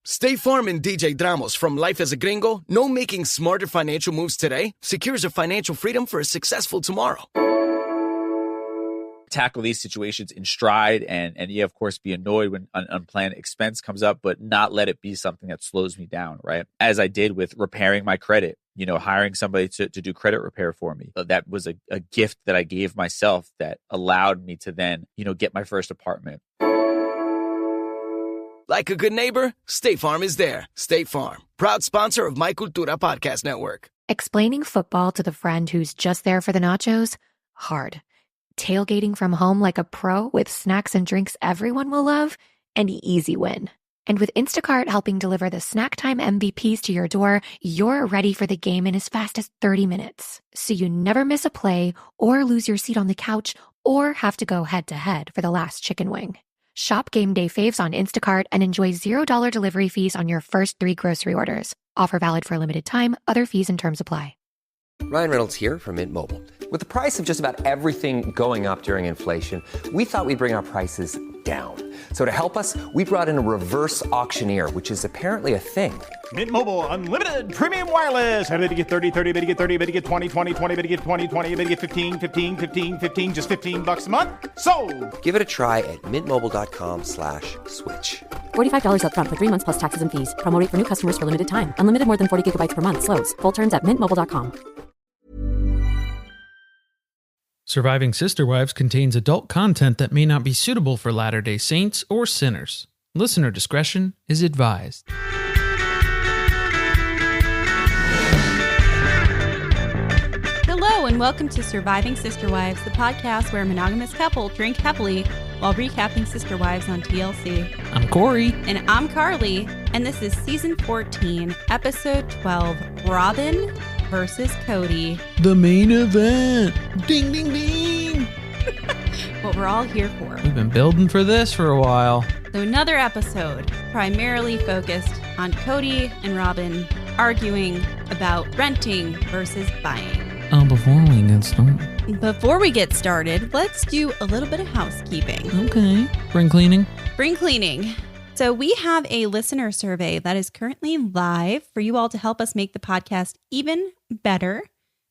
State Farm and DJ Dramos from Life as a Gringo know making smarter financial moves today secures your financial freedom for a successful tomorrow. Tackle these situations in stride and yeah, of course, be annoyed when an unplanned expense comes up, but not let it be something that slows me down, right? As I did with repairing my credit, hiring somebody to do credit repair for me. That was a gift that I gave myself that allowed me to then, get my first apartment. Like a good neighbor, State Farm is there. State Farm, proud sponsor of My Cultura Podcast Network. Explaining football to the friend who's just there for the nachos? Hard. Tailgating from home like a pro with snacks and drinks everyone will love? An easy win. And with Instacart helping deliver the snack time MVPs to your door, you're ready for the game in as fast as 30 minutes. So you never miss a play or lose your seat on the couch or have to go head-to-head for the last chicken wing. Shop Game Day Faves on Instacart and enjoy $0 delivery fees on your first 3 grocery orders. Offer valid for a limited time. Other fees and terms apply. Ryan Reynolds here from Mint Mobile. With the price of just about everything going up during inflation, we thought we'd bring our prices down. So to help us, we brought in a reverse auctioneer, which is apparently a thing. Mint Mobile Unlimited Premium Wireless. How to get 30, 30, bit to get 30, bit to get 20, 20, 20, bit to get 20, 20, bit to get 15, 15, 15, 15, just $15 a month? Sold! Give it a try at mintmobile.com/switch. $45 up front for 3 months plus taxes and fees. Promo rate for new customers for limited time. Unlimited more than 40 gigabytes per month. Slows full terms at mintmobile.com. Surviving Sister Wives contains adult content that may not be suitable for Latter-day Saints or sinners. Listener discretion is advised. Hello and welcome to Surviving Sister Wives, the podcast where a monogamous couple drink happily while recapping Sister Wives on TLC. I'm Corey. And I'm Carly, and this is Season 14, Episode 12, Robyn versus Kody. The main event. Ding, ding, ding. What we're all here for. We've been building for this for a while. So another episode primarily focused on Kody and Robyn arguing about renting versus buying. Before we get started, let's do a little bit of housekeeping. Okay. Spring cleaning. So we have a listener survey that is currently live for you all to help us make the podcast even better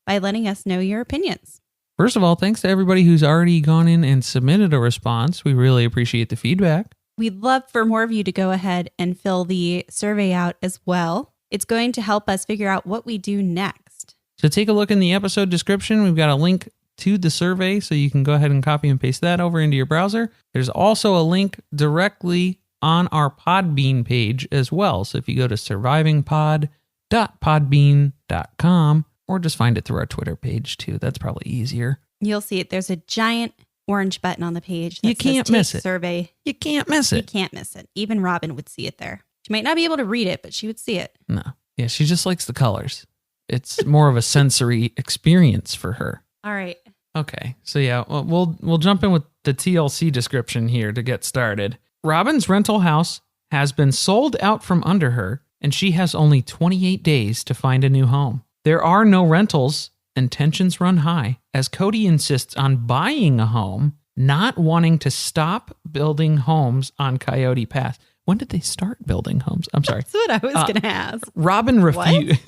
by letting us know your opinions. First of all, thanks to everybody who's already gone in and submitted a response. We really appreciate the feedback. We'd love for more of you to go ahead and fill the survey out as well. It's going to help us figure out what we do next. So take a look in the episode description. We've got a link to the survey, so you can go ahead and copy and paste that over into your browser. There's also a link directly on our Podbean page as well. So if you go to survivingpod.podbean.com, or just find it through our Twitter page too, that's probably easier. You'll see it. There's a giant orange button on the page that you can't says miss Take it. Survey. You can't miss it. You can't miss it. Even Robyn would see it there. She might not be able to read it, but she would see it. No. Yeah, she just likes the colors. It's more of a sensory experience for her. All right. Okay. So yeah, we'll jump in with the TLC description here to get started. Robyn's rental house has been sold out from under her, and she has only 28 days to find a new home. There are no rentals, and tensions run high as Kody insists on buying a home, not wanting to stop building homes on Coyote Pass. When did they start building homes? I'm sorry. That's what I was going to ask. Robyn refused.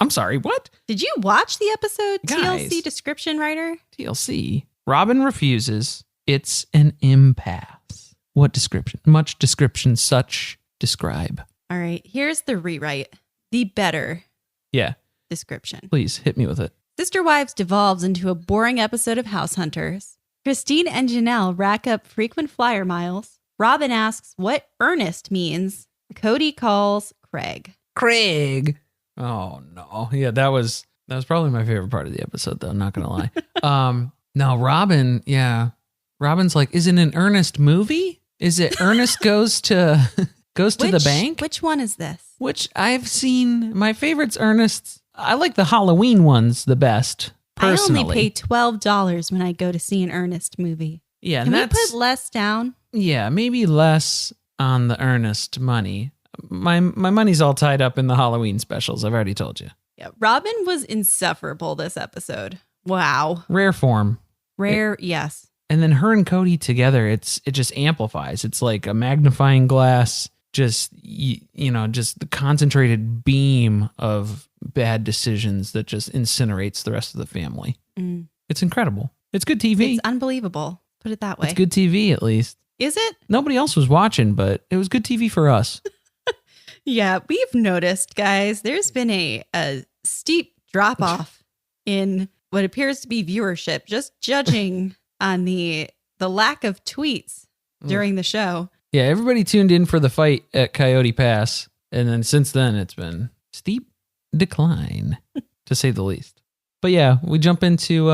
I'm sorry, what? Did you watch the episode, Guys, TLC description writer? TLC. Robyn refuses. It's an impasse. What description? Much description such describe. All right, here's the rewrite. The better description. Please hit me with it. Sister Wives devolves into a boring episode of House Hunters. Christine and Janelle rack up frequent flyer miles. Robyn asks what earnest means. Kody calls Craig. Oh no. Yeah, that was probably my favorite part of the episode though, not gonna lie. No, Robyn, yeah. Robyn's like, is it an Earnest movie? Is it Ernest goes to the bank? Which one is this? Which I've seen. My favorite's Ernest. I like the Halloween ones the best, personally. I only pay $12 when I go to see an Ernest movie. Yeah, Can we put less down? Yeah, maybe less on the Earnest money. My money's all tied up in the Halloween specials. I've already told you. Yeah, Robyn was insufferable this episode. Wow. Rare form. Yes. And then her and Kody together, it just amplifies. It's like a magnifying glass just just the concentrated beam of bad decisions that just incinerates the rest of the family. It's incredible. It's good TV. It's unbelievable. Put it that way. It's good TV, at least. Is it? Nobody else was watching, but it was good TV for us. Yeah, we've noticed, guys, there's been a steep drop off in what appears to be viewership, just judging on the lack of tweets during the show. Yeah, everybody tuned in for the fight at Coyote Pass, and then since then it's been steep decline, to say the least. But yeah, we jump into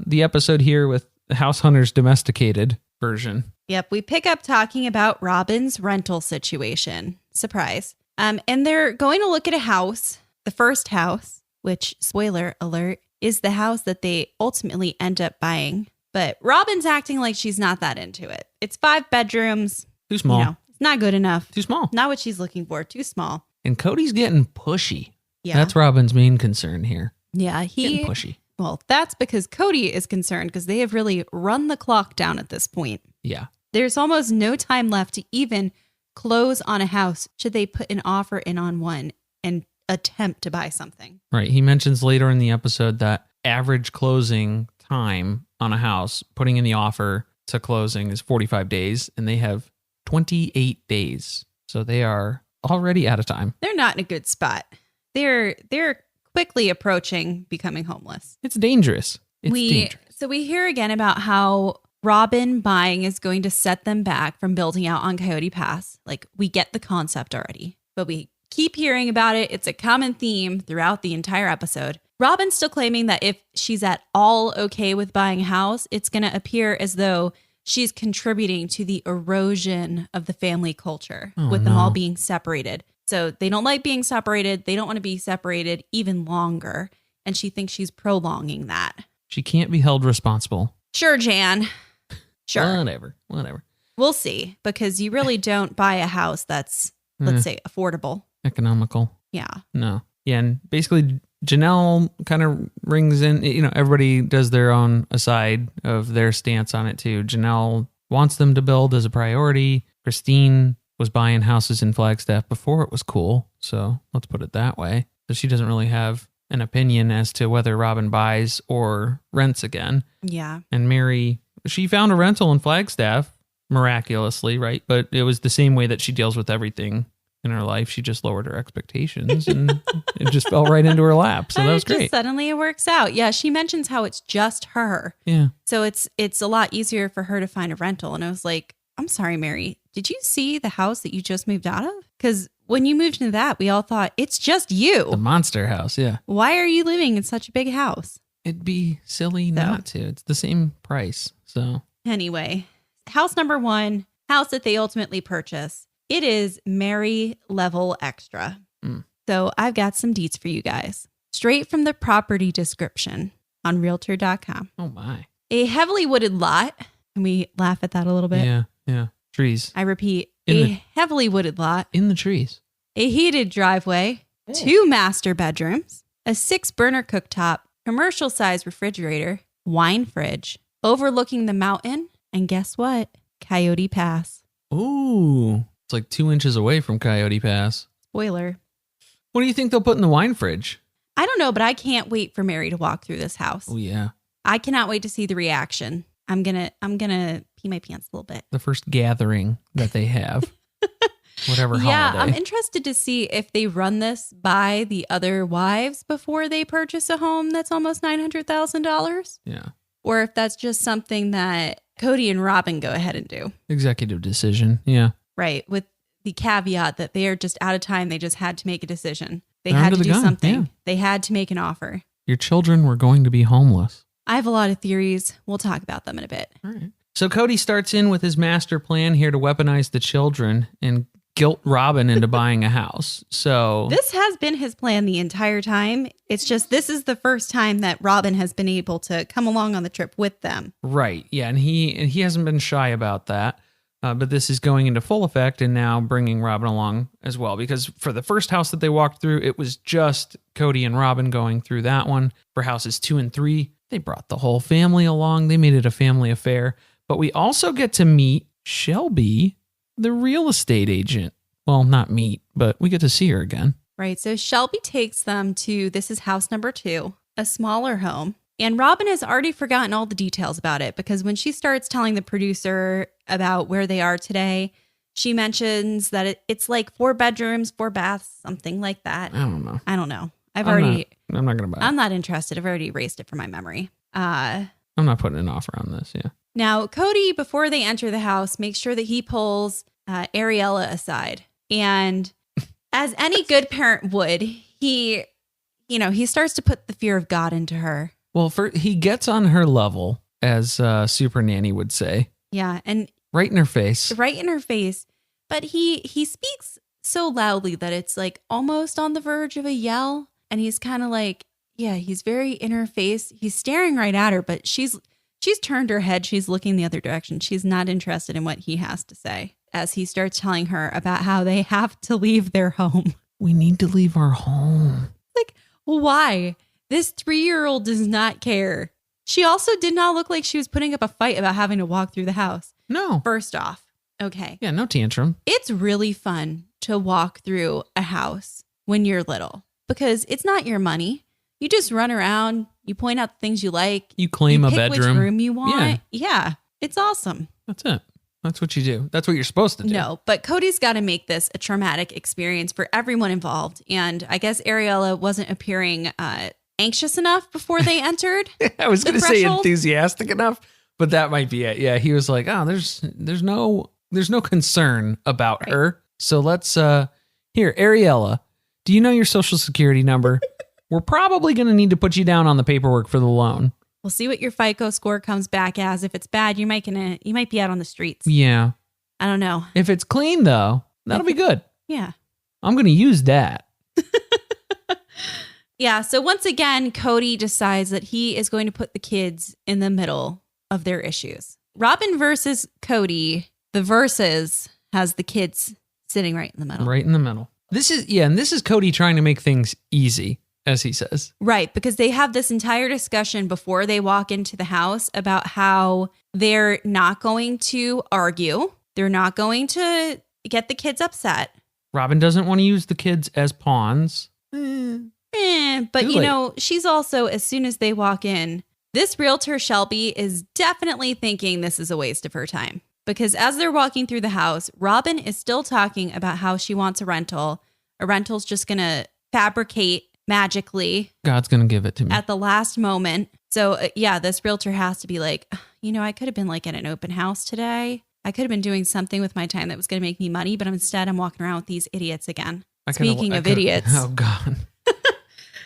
the episode here with House Hunter's domesticated version. Yep, we pick up talking about Robyn's rental situation. Surprise. And they're going to look at a house, the first house, which, spoiler alert, is the house that they ultimately end up buying. But Robyn's acting like she's not that into it. It's 5 bedrooms. Too small. It's not good enough. Too small. Not what she's looking for. Too small. And Kody's getting pushy. Yeah. That's Robyn's main concern here. Yeah, Getting pushy. Well, that's because Kody is concerned because they have really run the clock down at this point. Yeah. There's almost no time left to even close on a house should they put an offer in on one and attempt to buy something. Right. He mentions later in the episode that average closing time on a house, putting in the offer to closing, is 45 days, and they have 28 days. So they are already out of time. They're not in a good spot. They're quickly approaching becoming homeless. It's dangerous. Dangerous. So we hear again about how Robyn buying is going to set them back from building out on Coyote Pass. Like, we get the concept already, but we keep hearing about it. It's a common theme throughout the entire episode. Robyn's still claiming that if she's at all okay with buying a house, it's going to appear as though she's contributing to the erosion of the family culture with them all being separated. So they don't like being separated. They don't want to be separated even longer. And she thinks she's prolonging that. She can't be held responsible. Sure, Jan. Sure. Whatever. We'll see, because you really don't buy a house that's, let's say, affordable. Economical. Yeah. No. Yeah, and basically Janelle kind of rings in, everybody does their own aside of their stance on it too. Janelle wants them to build as a priority. Christine was buying houses in Flagstaff before it was cool, so let's put it that way. So she doesn't really have an opinion as to whether Robyn buys or rents again. Yeah. And Mary, she found a rental in Flagstaff miraculously, right? But it was the same way that she deals with everything in her life. She just lowered her expectations and it just fell right into her lap. So that was great. Suddenly it works out. Yeah, she mentions how it's just her. Yeah. So it's a lot easier for her to find a rental. And I was like, I'm sorry, Mary, did you see the house that you just moved out of? Because when you moved into that, we all thought, it's just you. The monster house, yeah. Why are you living in such a big house? It'd be silly not to. It's the same price. So anyway, house number 1, house that they ultimately purchase. It is Mary level extra. So I've got some deets for you guys. Straight from the property description on realtor.com. Oh my. A heavily wooded lot. Can we laugh at that a little bit? Yeah. Trees. I repeat, In heavily wooded lot. In the trees. A heated driveway. 2 master bedrooms. A 6-burner cooktop. Commercial size refrigerator. Wine fridge. Overlooking the mountain. And guess what? Coyote Pass. Ooh. It's like 2 inches away from Coyote Pass. Spoiler. What do you think they'll put in the wine fridge? I don't know, but I can't wait for Mary to walk through this house. Oh yeah. I cannot wait to see the reaction. I'm gonna pee my pants a little bit. The first gathering that they have. Whatever Yeah, holiday. I'm interested to see if they run this by the other wives before they purchase a home that's almost $900,000. Yeah. Or if that's just something that Kody and Robyn go ahead and do. Executive decision. Yeah. Right. With the caveat that they are just out of time. They just had to make a decision. They They're had under to the do gun, something. yeah. They had to make an offer. Your children were going to be homeless. I have a lot of theories. We'll talk about them in a bit. All right. So Kody starts in with his master plan here to weaponize the children and guilt Robyn into buying a house. So This has been his plan the entire time. It's just this is the first time that Robyn has been able to come along on the trip with them. right, yeah, and he hasn't been shy about that. But this is going into full effect and now bringing Robyn along as well. Because for the first house that they walked through, it was just Kody and Robyn going through that one. For houses 2 and 3, they brought the whole family along. They made it a family affair. But we also get to meet Shelby, the real estate agent. well, not meet, but we get to see her again. Right. So Shelby takes them to, this is house number 2, a smaller home. And Robyn has already forgotten all the details about it because when she starts telling the producer about where they are today, she mentions that it's like 4 bedrooms, 4 baths, something like that. I don't know. I'm not going to buy it. I'm not interested. I've already erased it from my memory. I'm not putting an offer on this. Yeah. Now, Kody, before they enter the house, makes sure that he pulls Ariella aside. And as any good parent would, he starts to put the fear of God into her. Well, he gets on her level, as Super Nanny would say. Yeah. And right in her face. Right in her face. But he speaks so loudly that it's like almost on the verge of a yell. And he's kind of like, yeah, he's very in her face. He's staring right at her, but she's turned her head. She's looking the other direction. She's not interested in what he has to say as he starts telling her about how they have to leave their home. We need to leave our home. Like, why? This 3-year-old does not care. She also did not look like she was putting up a fight about having to walk through the house. No. First off, okay. Yeah, no tantrum. It's really fun to walk through a house when you're little because it's not your money. You just run around. You point out the things you like. You claim a bedroom. Which room you want. Yeah, it's awesome. That's it. That's what you do. That's what you're supposed to do. No, but Kody's got to make this a traumatic experience for everyone involved. And I guess Ariella wasn't appearing anxious enough before they entered. I was going to say enthusiastic enough, but that might be it. Yeah, he was like, "Oh, there's no concern about her." So let's here, Ariella, do you know your social security number? We're probably going to need to put you down on the paperwork for the loan. We'll see what your FICO score comes back as. If it's bad, you might be out on the streets. Yeah. I don't know. If it's clean though, that'll be good. Yeah. I'm going to use that. Yeah. So once again, Kody decides that he is going to put the kids in the middle of their issues. Robyn versus Kody. The versus has the kids sitting right in the middle. Right in the middle. This is Kody trying to make things easy, as he says. Right, because they have this entire discussion before they walk into the house about how they're not going to argue. They're not going to get the kids upset. Robyn doesn't want to use the kids as pawns. But she's also, as soon as they walk in, this realtor Shelby is definitely thinking this is a waste of her time. Because as they're walking through the house, Robyn is still talking about how she wants a rental. A rental's just going to fabricate magically. God's going to give it to me. At the last moment. So this realtor has to be like, I could have been like at an open house today. I could have been doing something with my time that was going to make me money, but instead I'm walking around with these idiots again. Speaking of idiots. Oh, God.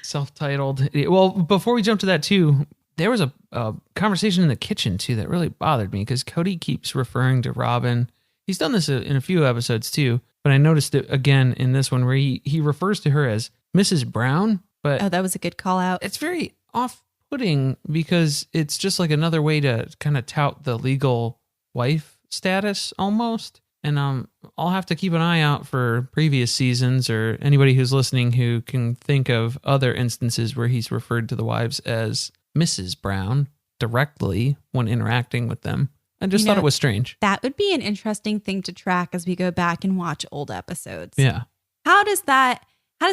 Self-titled idiot. Well, before we jump to that too, there was a conversation in the kitchen too that really bothered me because Kody keeps referring to Robyn. He's done this in a few episodes too, but I noticed it again in this one where he refers to her as Mrs. Brown. But that was a good call out. It's very off-putting because it's just like another way to kind of tout the legal wife status almost. And I'll have to keep an eye out for previous seasons or anybody who's listening who can think of other instances where he's referred to the wives as Mrs. Brown directly when interacting with them. I just thought it was strange. That would be an interesting thing to track as we go back and watch old episodes. Yeah. How does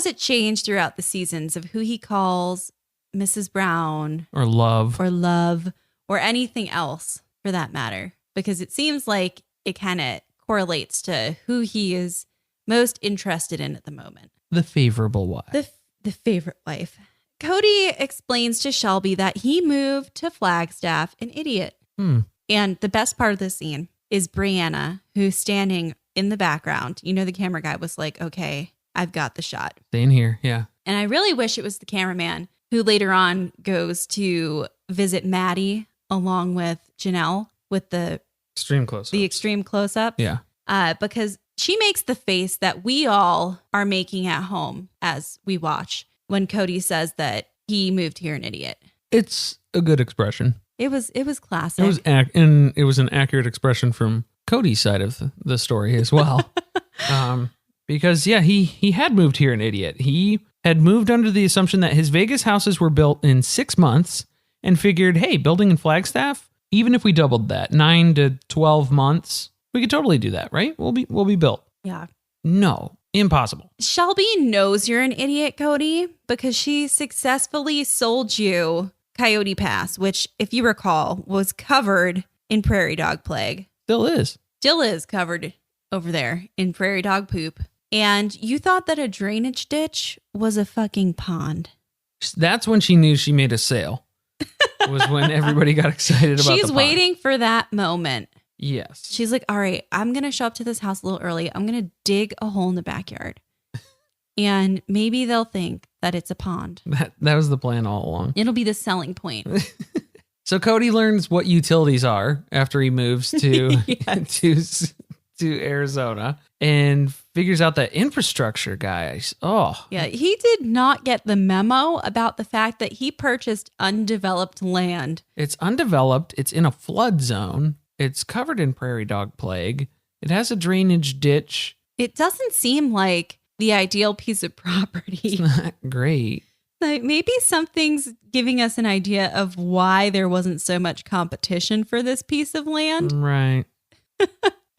it change throughout the seasons of who he calls Mrs. Brown or love or anything else for that matter? Because it seems like it kind of correlates to who he is most interested in at the moment. The favorable wife. The favorite wife. Kody explains to Shelby that he moved to Flagstaff an idiot. And the best part of the scene is Brianna, who's standing in the background. The camera guy was like, okay, I've got the shot. Stay in here, yeah. And I really wish it was the cameraman who later on goes to visit Maddie along with Janelle with the extreme close-up. The extreme close-up. Yeah. Because she makes the face that we all are making at home as we watch when Kody says that he moved here an idiot. It's a good expression. It was classic. It was an accurate expression from Kody's side of the story as well. Because he had moved here an idiot. He had moved under the assumption that his Vegas houses were built in 6 months and figured, hey, building in Flagstaff, even if we doubled that 9 to 12 months, we could totally do that, right? We'll be built. Yeah. No, impossible. Shelby knows you're an idiot, Kody, because she successfully sold you Coyote Pass, which, if you recall, was covered in prairie dog plague. Still is. Still is covered over there in prairie dog poop. And you thought that a drainage ditch was a fucking pond. That's when she knew she made a sale. Was when everybody got excited about She's the pond. waiting for that moment. Yes. She's like, all right, I'm going to show up to this house a little early. I'm going to dig a hole in the backyard. And maybe they'll think that it's a pond. That was the plan all along. It'll be the selling point. So Kody learns what utilities are after he moves to to Arizona and figures out that infrastructure, guys. Oh. Yeah, he did not get the memo about the fact that he purchased undeveloped land. It's undeveloped. It's in a flood zone. It's covered in prairie dog plague. It has a drainage ditch. It doesn't seem like the ideal piece of property. It's not great. Like maybe something's giving us an idea of why there wasn't so much competition for this piece of land. Right.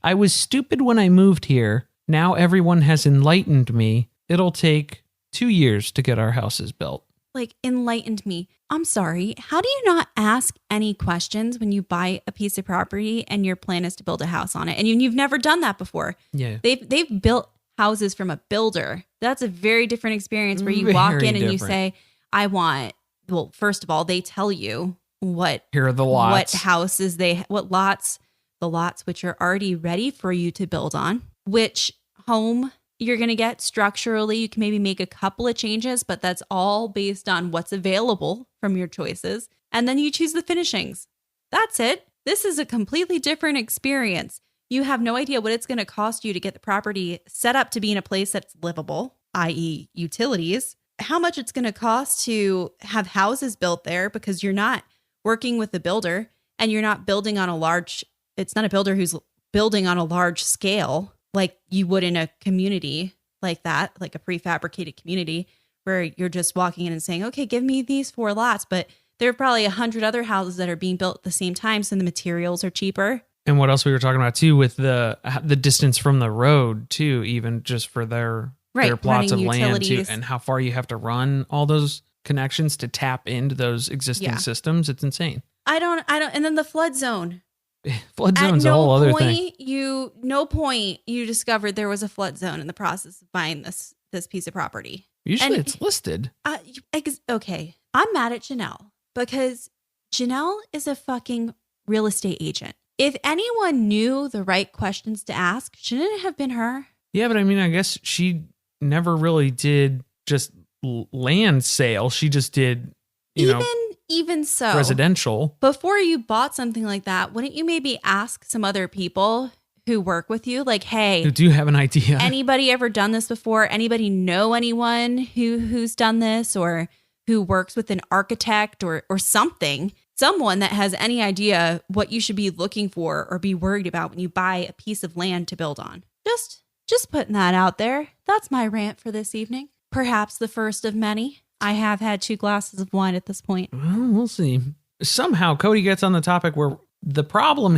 I was stupid when I moved here. Now everyone has enlightened me. It'll take 2 years to get our houses built. Like, enlightened me. I'm sorry. How do you not ask any questions when you buy a piece of property and your plan is to build a house on it? And you've never done that before. Yeah. They've built houses from a builder. That's a very different experience where you walk in and you say, I want, well, first of all, they tell you what, here are the lots, what houses what lots, the lots which are already ready for you to build on, which home you're going to get structurally. You can maybe make a couple of changes, but that's all based on what's available from your choices. And then you choose the finishings. That's it. This is a completely different experience. You have no idea what it's going to cost you to get the property set up to be in a place that's livable, i.e. utilities, how much it's going to cost to have houses built there because you're not working with a builder and you're not building on it's not a builder who's building on a large scale like you would in a community like that, like a prefabricated community where you're just walking in and saying, okay, give me these 4 lots. But there are probably 100 other houses that are being built at the same time. So the materials are cheaper. And what else we were talking about too, with the distance from the road too, even just for their plots of land too, and how far you have to run all those connections to tap into those existing systems. It's insane. I don't. And then the flood zone. Flood zone's a whole other thing. No point you discovered there was a flood zone in the process of buying this piece of property. Usually it's listed. Okay. I'm mad at Janelle because Janelle is a fucking real estate agent. If anyone knew the right questions to ask, shouldn't it have been her? Yeah, but I mean, I guess she never really did just land sale. She just did, even so, residential. Before you bought something like that, wouldn't you maybe ask some other people who work with you? Like, hey, who do have an idea? Anybody ever done this before? Anybody know anyone who's done this or who works with an architect or something? Someone that has any idea what you should be looking for or be worried about when you buy a piece of land to build on. Just putting that out there. That's my rant for this evening. Perhaps the first of many. I have had 2 glasses of wine at this point. Well, we'll see. Somehow Kody gets on the topic where the problem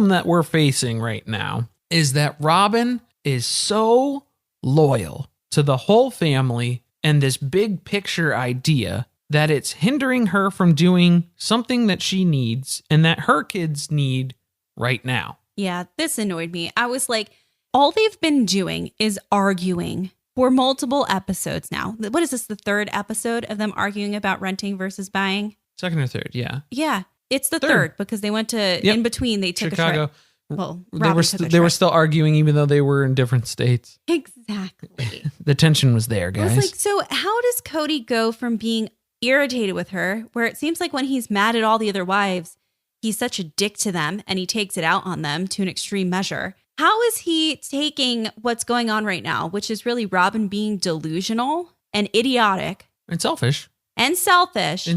that we're facing right now is that Robyn is so loyal to the whole family and this big picture idea that it's hindering her from doing something that she needs and that her kids need right now. Yeah, this annoyed me. I was like, all they've been doing is arguing for multiple episodes now. What is this, the 3rd episode of them arguing about renting versus buying? 2nd or 3rd, yeah. Yeah, it's the 3rd because they went to, in between, they took Chicago. a trip. Well, they were still arguing even though they were in different states. Exactly. The tension was there, guys. I was like, so how does Kody go from being irritated with her, where it seems like when he's mad at all the other wives, he's such a dick to them and he takes it out on them to an extreme measure. How is he taking what's going on right now, which is really Robyn being delusional and idiotic and selfish in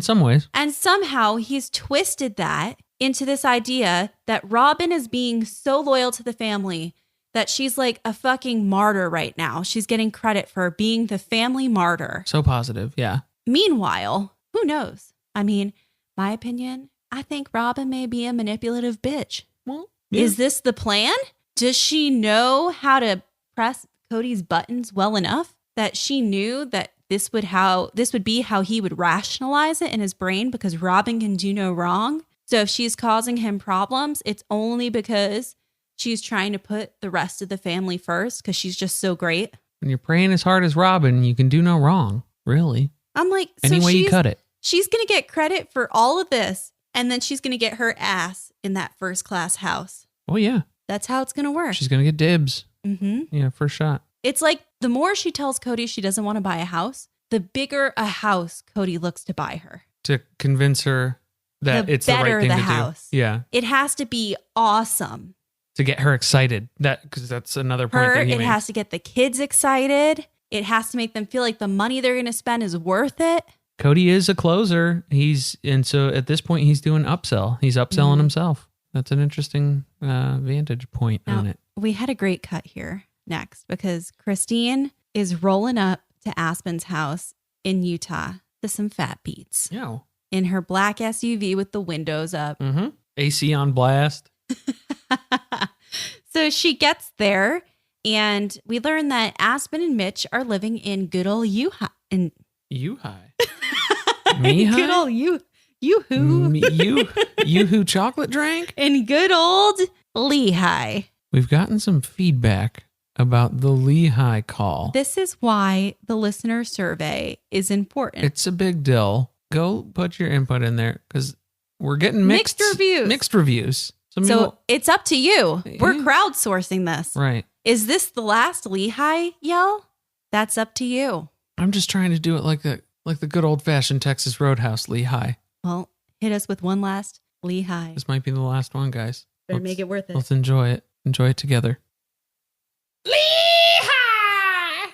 some ways, and somehow he's twisted that into this idea that Robyn is being so loyal to the family that she's like a fucking martyr right now. She's getting credit for being the family martyr. So positive, yeah. Meanwhile, who knows? I mean, my opinion, I think Robyn may be a manipulative bitch. Well, yeah. Is this the plan? Does she know how to press Kody's buttons well enough that she knew that this would be how he would rationalize it in his brain, because Robyn can do no wrong? So if she's causing him problems, it's only because she's trying to put the rest of the family first because she's just so great. When you're praying as hard as Robyn, you can do no wrong, really. I'm like, any way you cut it. She's going to get credit for all of this, and then she's going to get her ass in that first class house. Oh, yeah. That's how it's going to work. She's going to get dibs. Mm-hmm. Yeah, first shot. It's like the more she tells Kody she doesn't want to buy a house, the bigger a house Kody looks to buy her. To convince her that it's the right thing to house. do. Yeah. It has to be awesome. To get her excited. Because that's another point that he It makes. has to get the kids excited. It has to make them feel like the money they're going to spend is worth it. Kody is a closer. And so at this point, he's doing upsell. He's upselling himself. That's an interesting vantage point on it. We had a great cut here next because Christine is rolling up to Aspen's house in Utah to some fat beats. Yeah. In her black SUV with the windows up. Mm-hmm. AC on blast. So she gets there, and we learn that Aspen and Mitch are living in good old U-High. U-High? Me-High? Good old Yoo-Hoo. Yoo-Hoo chocolate drink? In good old Lehigh. We've gotten some feedback about the Lehigh call. This is why the listener survey is important. It's a big deal. Go put your input in there because we're getting mixed reviews. Mixed reviews. So it's up to you. We're crowdsourcing this. Right. Is this the last Lehigh yell? That's up to you. I'm just trying to do it like the good old fashioned Texas Roadhouse Lehigh. Well, hit us with one last Lehigh. This might be the last one, guys. Better make it worth it. Let's enjoy it. Enjoy it together. Lehigh!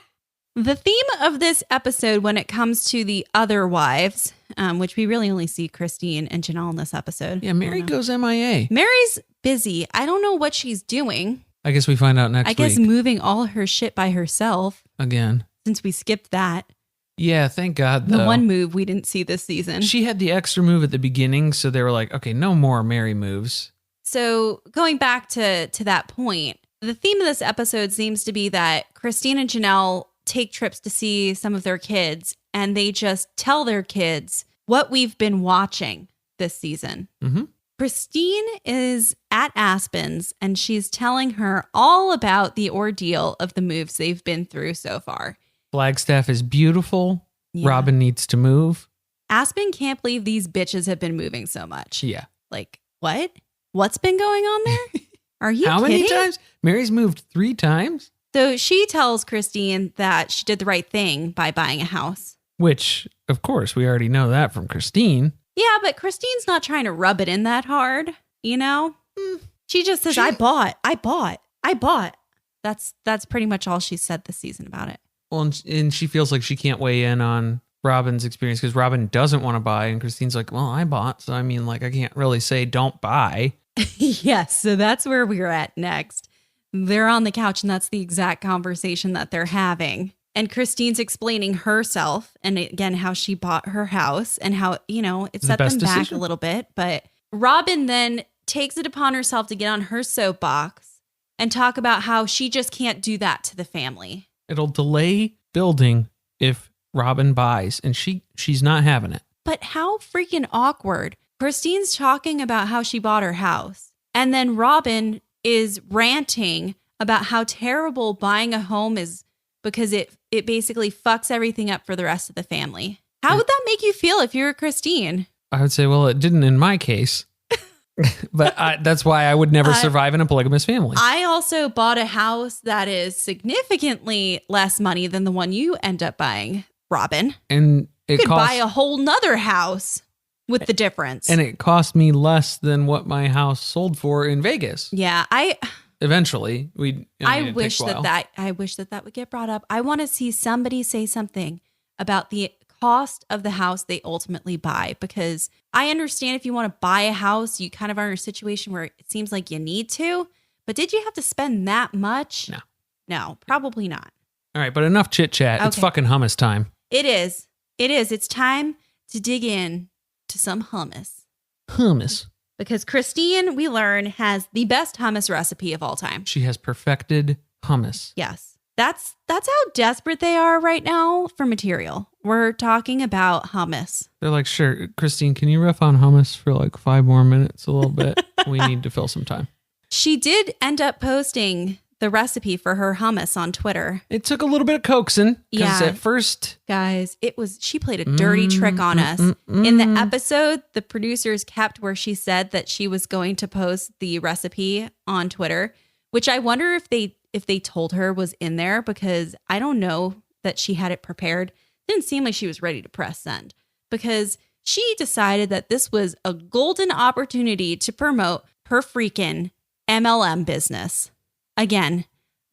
The theme of this episode when it comes to the other wives, which we really only see Christine and Janelle in this episode. Yeah, Mary goes MIA. Mary's busy. I don't know what she's doing. I guess we find out next week. I guess moving all her shit by herself. Again. Since we skipped that. Yeah, thank God, though. The one move we didn't see this season. She had the extra move at the beginning, so they were like, okay, no more Mary moves. So going back to that point, the theme of this episode seems to be that Christine and Janelle take trips to see some of their kids, and they just tell their kids what we've been watching this season. Mm-hmm. Christine is at Aspen's, and she's telling her all about the ordeal of the moves they've been through so far. Flagstaff is beautiful. Yeah. Robyn needs to move. Aspen can't believe these bitches have been moving so much. Yeah. Like, what? What's been going on there? Are you How kidding? many times? Mary's moved 3 times? So she tells Christine that she did the right thing by buying a house. Which, of course, we already know that from Christine. Yeah, but Christine's not trying to rub it in that hard, you know? She just says, I bought. That's pretty much all she said this season about it. Well, and she feels like she can't weigh in on Robyn's experience because Robyn doesn't want to buy. And Christine's like, well, I bought. So, I mean, like, I can't really say don't buy. Yes. So that's where we're at next. They're on the couch and that's the exact conversation that they're having. And Christine's explaining herself and again, how she bought her house and how, you know, it set them back a little bit. But Robyn then takes it upon herself to get on her soapbox and talk about how she just can't do that to the family. It'll delay building if Robyn buys, and she's not having it. But how freaking awkward. Christine's talking about how she bought her house, and then Robyn is ranting about how terrible buying a home is because it basically fucks everything up for the rest of the family. How would that make you feel if you were Christine? I would say, well, it didn't in my case. But that's why I would never survive in a polygamous family. I also bought a house that is significantly less money than the one you end up buying, Robyn. And you could buy a whole nother house with the difference. And it cost me less than what my house sold for in Vegas. Yeah, eventually I wish that would get brought up. I want to see somebody say something about the cost of the house they ultimately buy, because I understand if you want to buy a house, you kind of are in a situation where it seems like you need to, but did you have to spend that much? No, probably not. All right, but enough chit chat. Okay. It's fucking hummus time. It is. It's time to dig in to some hummus. Hummus. Because Christine, we learn, has the best hummus recipe of all time. She has perfected hummus. Yes. That's how desperate they are right now for material. We're talking about hummus. They're like, sure, Christine, can you riff on hummus for like 5 more minutes, a little bit? We need to fill some time. She did end up posting the recipe for her hummus on Twitter. It took a little bit of coaxing. Because Yeah. at first... Guys, she played a dirty trick on us. In the episode, the producers kept where she said that she was going to post the recipe on Twitter, which I wonder if they told her was in there, because I don't know that she had it prepared. Didn't seem like she was ready to press send, because she decided that this was a golden opportunity to promote her freaking MLM business. Again,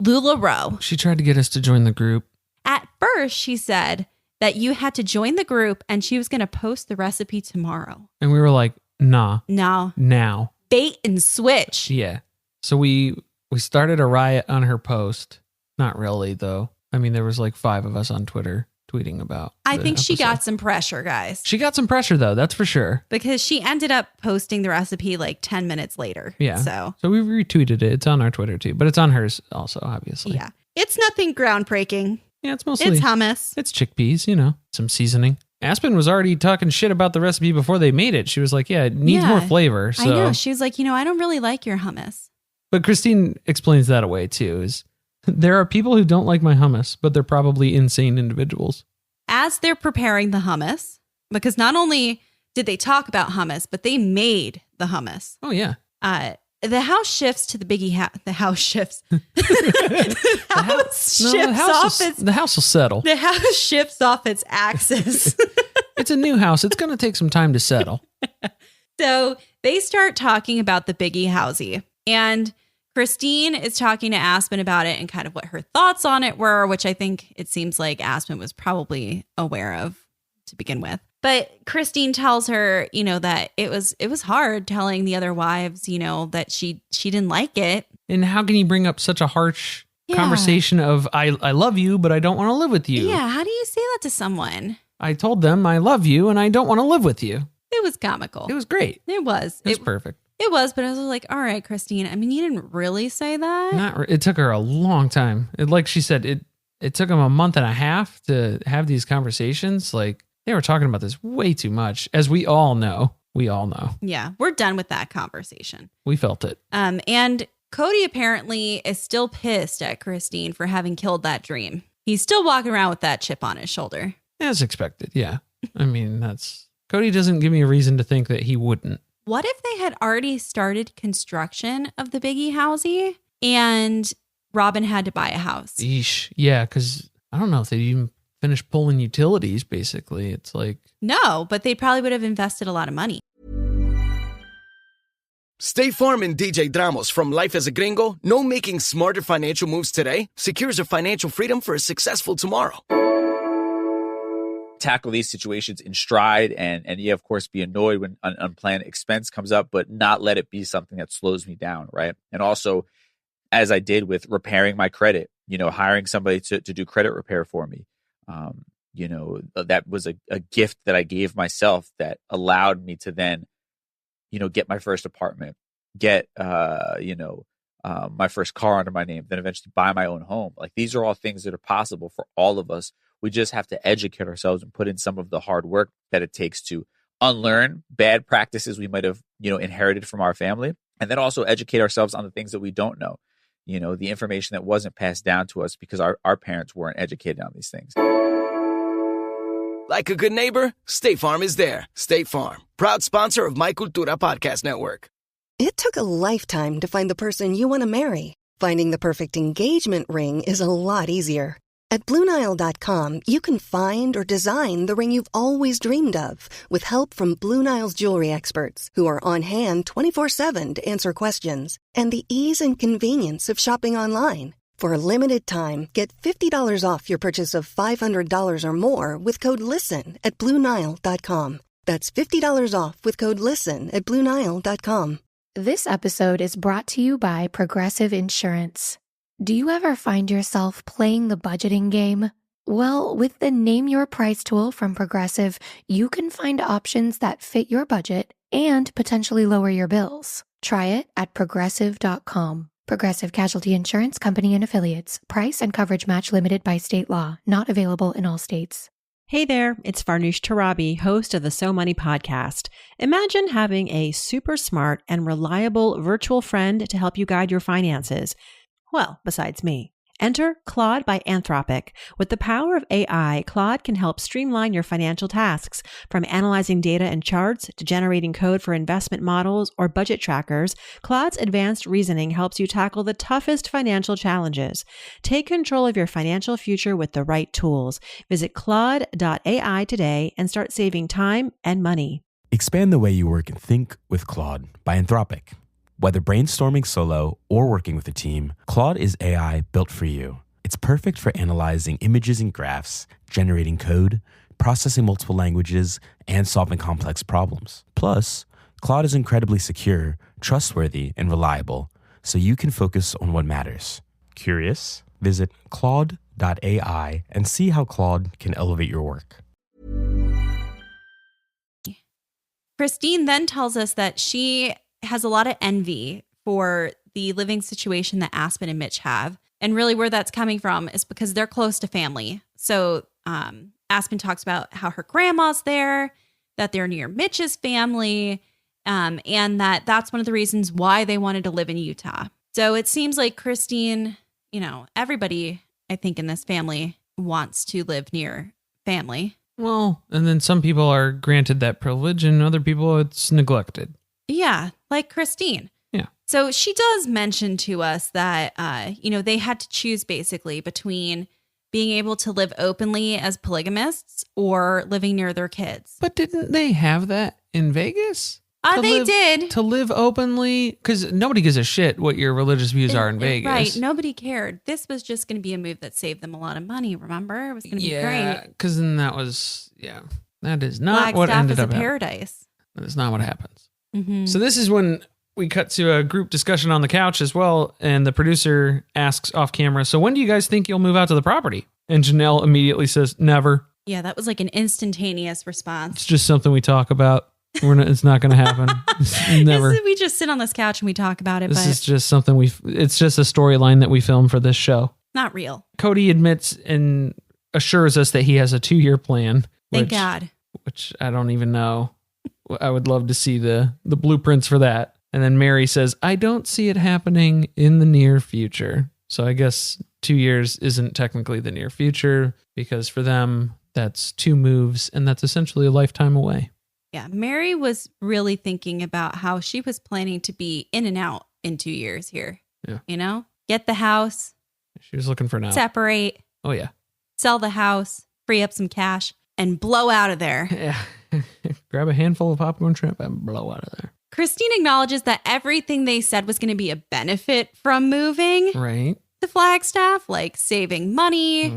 LuLaRoe. She tried to get us to join the group. At first, she said that you had to join the group and she was going to post the recipe tomorrow. And we were like, nah. No. Now. Bait and switch. Yeah. So we started a riot on her post. Not really, though. I mean, there was like 5 of us on Twitter tweeting about I the think she episode. got some pressure, guys. She got some pressure, though. That's for sure. Because she ended up posting the recipe like 10 minutes later. Yeah. So we retweeted it. It's on our Twitter, too. But it's on hers also, obviously. yeah. It's nothing groundbreaking. Yeah, it's mostly... It's hummus. It's chickpeas, some seasoning. Aspen was already talking shit about the recipe before they made it. She was like, yeah, it needs more flavor. So. I know. She was like, I don't really like your hummus. But Christine explains that away, too, is there are people who don't like my hummus, but they're probably insane individuals. As they're preparing the hummus, because not only did they talk about hummus, but they made the hummus. Oh, yeah. The house shifts to the biggie house. The house shifts. The house will settle. The house shifts off its axis. It's a new house. It's going to take some time to settle. So they start talking about the biggie housey. And Christine is talking to Aspen about it and kind of what her thoughts on it were, which I think it seems like Aspen was probably aware of to begin with. But Christine tells her, that it was hard telling the other wives, that she didn't like it. And how can you bring up such a harsh conversation of, I love you, but I don't want to live with you? Yeah, how do you say that to someone? I told them I love you and I don't want to live with you. It was comical. It was great. It was. It was perfect. It was, but I was like, all right, Christine. I mean, you didn't really say that. It took her a long time. Like she said, it took them a month and a half to have these conversations. Like they were talking about this way too much, as we all know. We all know. Yeah, we're done with that conversation. We felt it. And Kody apparently is still pissed at Christine for having killed that dream. He's still walking around with that chip on his shoulder. As expected, yeah. I mean, Kody doesn't give me a reason to think that he wouldn't. What if they had already started construction of the biggie housey and Robyn had to buy a house? Yeesh. Yeah, because I don't know if they even finished pulling utilities, basically. It's like... No, but they probably would have invested a lot of money. State Farm and DJ Dramos from Life as a Gringo know making smarter financial moves today secures your financial freedom for a successful tomorrow. Tackle these situations in stride and yeah, of course, be annoyed when an unplanned expense comes up, but not let it be something that slows me down, right? And also, as I did with repairing my credit, hiring somebody to do credit repair for me, that was a gift that I gave myself that allowed me to then, get my first apartment, get, my first car under my name, then eventually buy my own home. Like these are all things that are possible for all of us. We just have to educate ourselves and put in some of the hard work that it takes to unlearn bad practices we might have, inherited from our family. And then also educate ourselves on the things that we don't know, the information that wasn't passed down to us because our parents weren't educated on these things. Like a good neighbor, State Farm is there. State Farm, proud sponsor of My Cultura Podcast Network. It took a lifetime to find the person you want to marry. Finding the perfect engagement ring is a lot easier. At BlueNile.com, you can find or design the ring you've always dreamed of with help from Blue Nile's jewelry experts who are on hand 24/7 to answer questions, and the ease and convenience of shopping online. For a limited time, get $50 off your purchase of $500 or more with code LISTEN at BlueNile.com. That's $50 off with code LISTEN at BlueNile.com. This episode is brought to you by Progressive Insurance. Do you ever find yourself playing the budgeting game? Well, with the Name Your Price tool from Progressive, you can find options that fit your budget and potentially lower your bills. Try it at progressive.com. Progressive Casualty Insurance Company and Affiliates. Price and coverage match limited by state law. Not available in all states. Hey there, it's Farnoosh Torabi, host of the So Money podcast. Imagine having a super smart and reliable virtual friend to help you guide your finances. Well, besides me. Enter Claude by Anthropic. With the power of AI, Claude can help streamline your financial tasks. From analyzing data and charts to generating code for investment models or budget trackers, Claude's advanced reasoning helps you tackle the toughest financial challenges. Take control of your financial future with the right tools. Visit Claude.ai today and start saving time and money. Expand the way you work and think with Claude by Anthropic. Whether brainstorming solo or working with a team, Claude is AI built for you. It's perfect for analyzing images and graphs, generating code, processing multiple languages, and solving complex problems. Plus, Claude is incredibly secure, trustworthy, and reliable, so you can focus on what matters. Curious? Visit Claude.ai and see how Claude can elevate your work. Christine then tells us that she has a lot of envy for the living situation that Aspen and Mitch have. And really where that's coming from is because they're close to family. So Aspen talks about how her grandma's there, that they're near Mitch's family, and that's one of the reasons why they wanted to live in Utah. So it seems like Christine, everybody, I think, in this family wants to live near family. Well, and then some people are granted that privilege and other people it's neglected. Yeah, like Christine. Yeah. So she does mention to us that, they had to choose basically between being able to live openly as polygamists or living near their kids. But didn't they have that in Vegas? They did. To live openly, because nobody gives a shit what your religious views are in Vegas. Right. Nobody cared. This was just going to be a move that saved them a lot of money, remember? It was going to be great. Yeah, because then that is not what ended up happening. Paradise. That is not what happens. Mm-hmm. So this is when we cut to a group discussion on the couch as well, and the producer asks off camera, so when do you guys think you'll move out to the property? And Janelle immediately says, never. Yeah, that was like an instantaneous response. It's just something we talk about. It's not going to happen. Never. We just sit on this couch and we talk about it. This is just something it's just a storyline that we film for this show. Not real. Cody admits and assures us that he has a 2-year plan. Thank God. Which I don't even know. I would love to see the blueprints for that. And then Mary says, I don't see it happening in the near future. So I guess 2 years isn't technically the near future because for them, that's 2 moves and that's essentially a lifetime away. Yeah, Mary was really thinking about how she was planning to be in and out in 2 years here. Yeah. Get the house. She was looking for now. Separate. Oh, yeah. Sell the house, free up some cash, and blow out of there. Yeah. Grab a handful of popcorn shrimp and blow out of there. Christine acknowledges that everything they said was going to be a benefit from moving. Right. To Flagstaff, like saving money,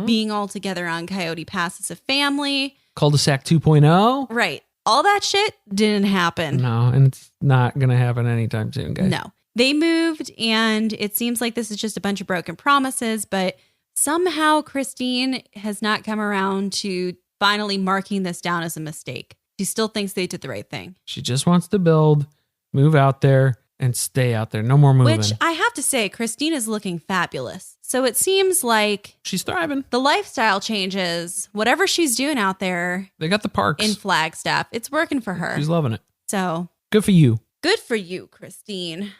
being all together on Coyote Pass as a family. Cul-de-sac 2.0. Right. All that shit didn't happen. No, and it's not going to happen anytime soon, guys. No. They moved, and it seems like this is just a bunch of broken promises, but somehow Christine has not come around to finally marking this down as a mistake. She still thinks they did the right thing. She just wants to build, move out there, and stay out there. No more moving. Which I have to say, Christine is looking fabulous. So it seems like she's thriving. The lifestyle changes, whatever she's doing out there. They got the parks in Flagstaff. It's working for her. She's loving it. So good for you. Good for you, Christine.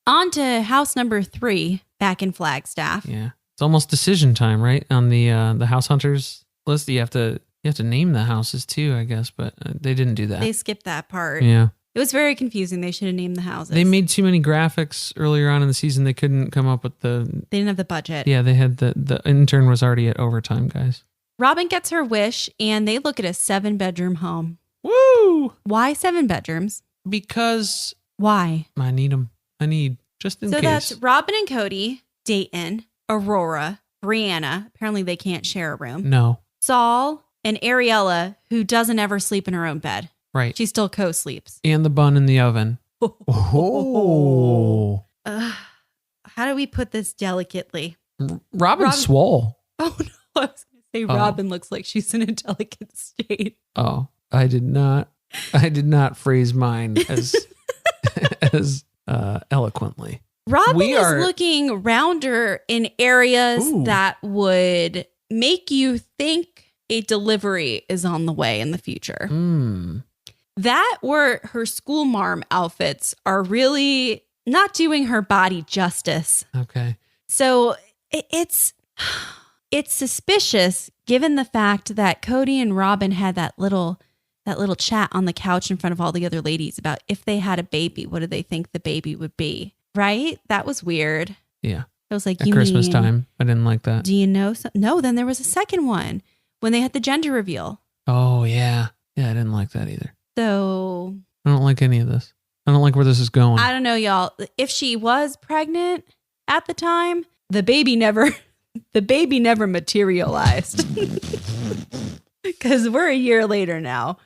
On to house number 3 back in Flagstaff. Yeah. It's almost decision time, right? On the house hunters list, you have to name the houses too, I guess, but they didn't do that. They skipped that part. Yeah. It was very confusing. They should have named the houses. They made too many graphics earlier on in the season. They couldn't come up with They didn't have the budget. Yeah, they had the intern was already at overtime, guys. Robyn gets her wish, and they look at a 7-bedroom home. Woo! Why 7 bedrooms? Because why? I need them. I need just in case. So that's Robyn and Kody, Dayton, Aurora, Brianna. Apparently they can't share a room. No. Saul and Ariella, who doesn't ever sleep in her own bed. Right. She still co-sleeps. And the bun in the oven. Oh. How do we put this delicately? Robyn's swole. Oh, no. I was going to say Robyn looks like she's in a delicate state. Oh, I did not phrase mine as as eloquently. Robyn is looking rounder in areas that would make you think a delivery is on the way in the future. That or her school marm outfits are really not doing her body justice. Okay. So it's suspicious given the fact that Kody and Robyn had that little chat on the couch in front of all the other ladies about if they had a baby, what do they think the baby would be? Right? That was weird. Yeah. It was like, at Christmas time. I didn't like that. Do you know? No, then there was a second one when they had the gender reveal. Oh, yeah. Yeah, I didn't like that either. So I don't like any of this. I don't like where this is going. I don't know, y'all. If she was pregnant at the time, the baby never materialized. Because we're a year later now.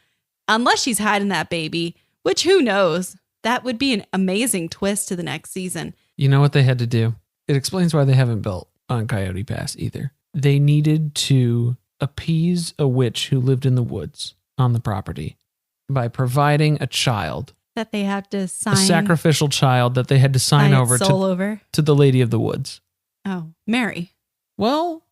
Unless she's hiding that baby, which who knows? That would be an amazing twist to the next season. You know what they had to do? It explains why they haven't built on Coyote Pass either. They needed to appease a witch who lived in the woods on the property by providing a child. That they have to sign. A sacrificial child that they had to sign over to the Lady of the Woods. Oh, Mary. Well,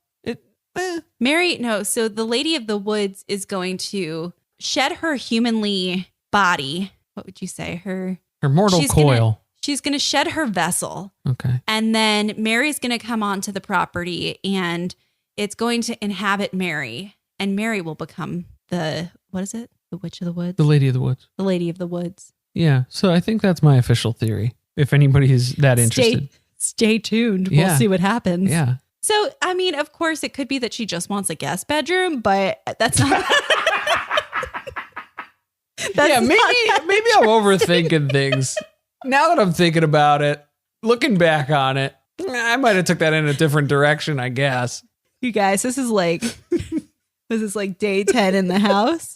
Mary, no. So the Lady of the Woods is going to shed her humanly body. What would you say? Her mortal coil. She's going to shed her vessel. Okay. And then Mary's going to come onto the property and it's going to inhabit Mary. And Mary will become what is it? The Witch of the Woods? The Lady of the Woods. The Lady of the Woods. Yeah. So I think that's my official theory. If anybody is that interested. Stay tuned. We'll see what happens. Yeah. So, I mean, of course, it could be that she just wants a guest bedroom, but that's not... maybe I'm overthinking things. Now that I'm thinking about it, looking back on it, I might have took that in a different direction, I guess. You guys, this is like day 10 in the house.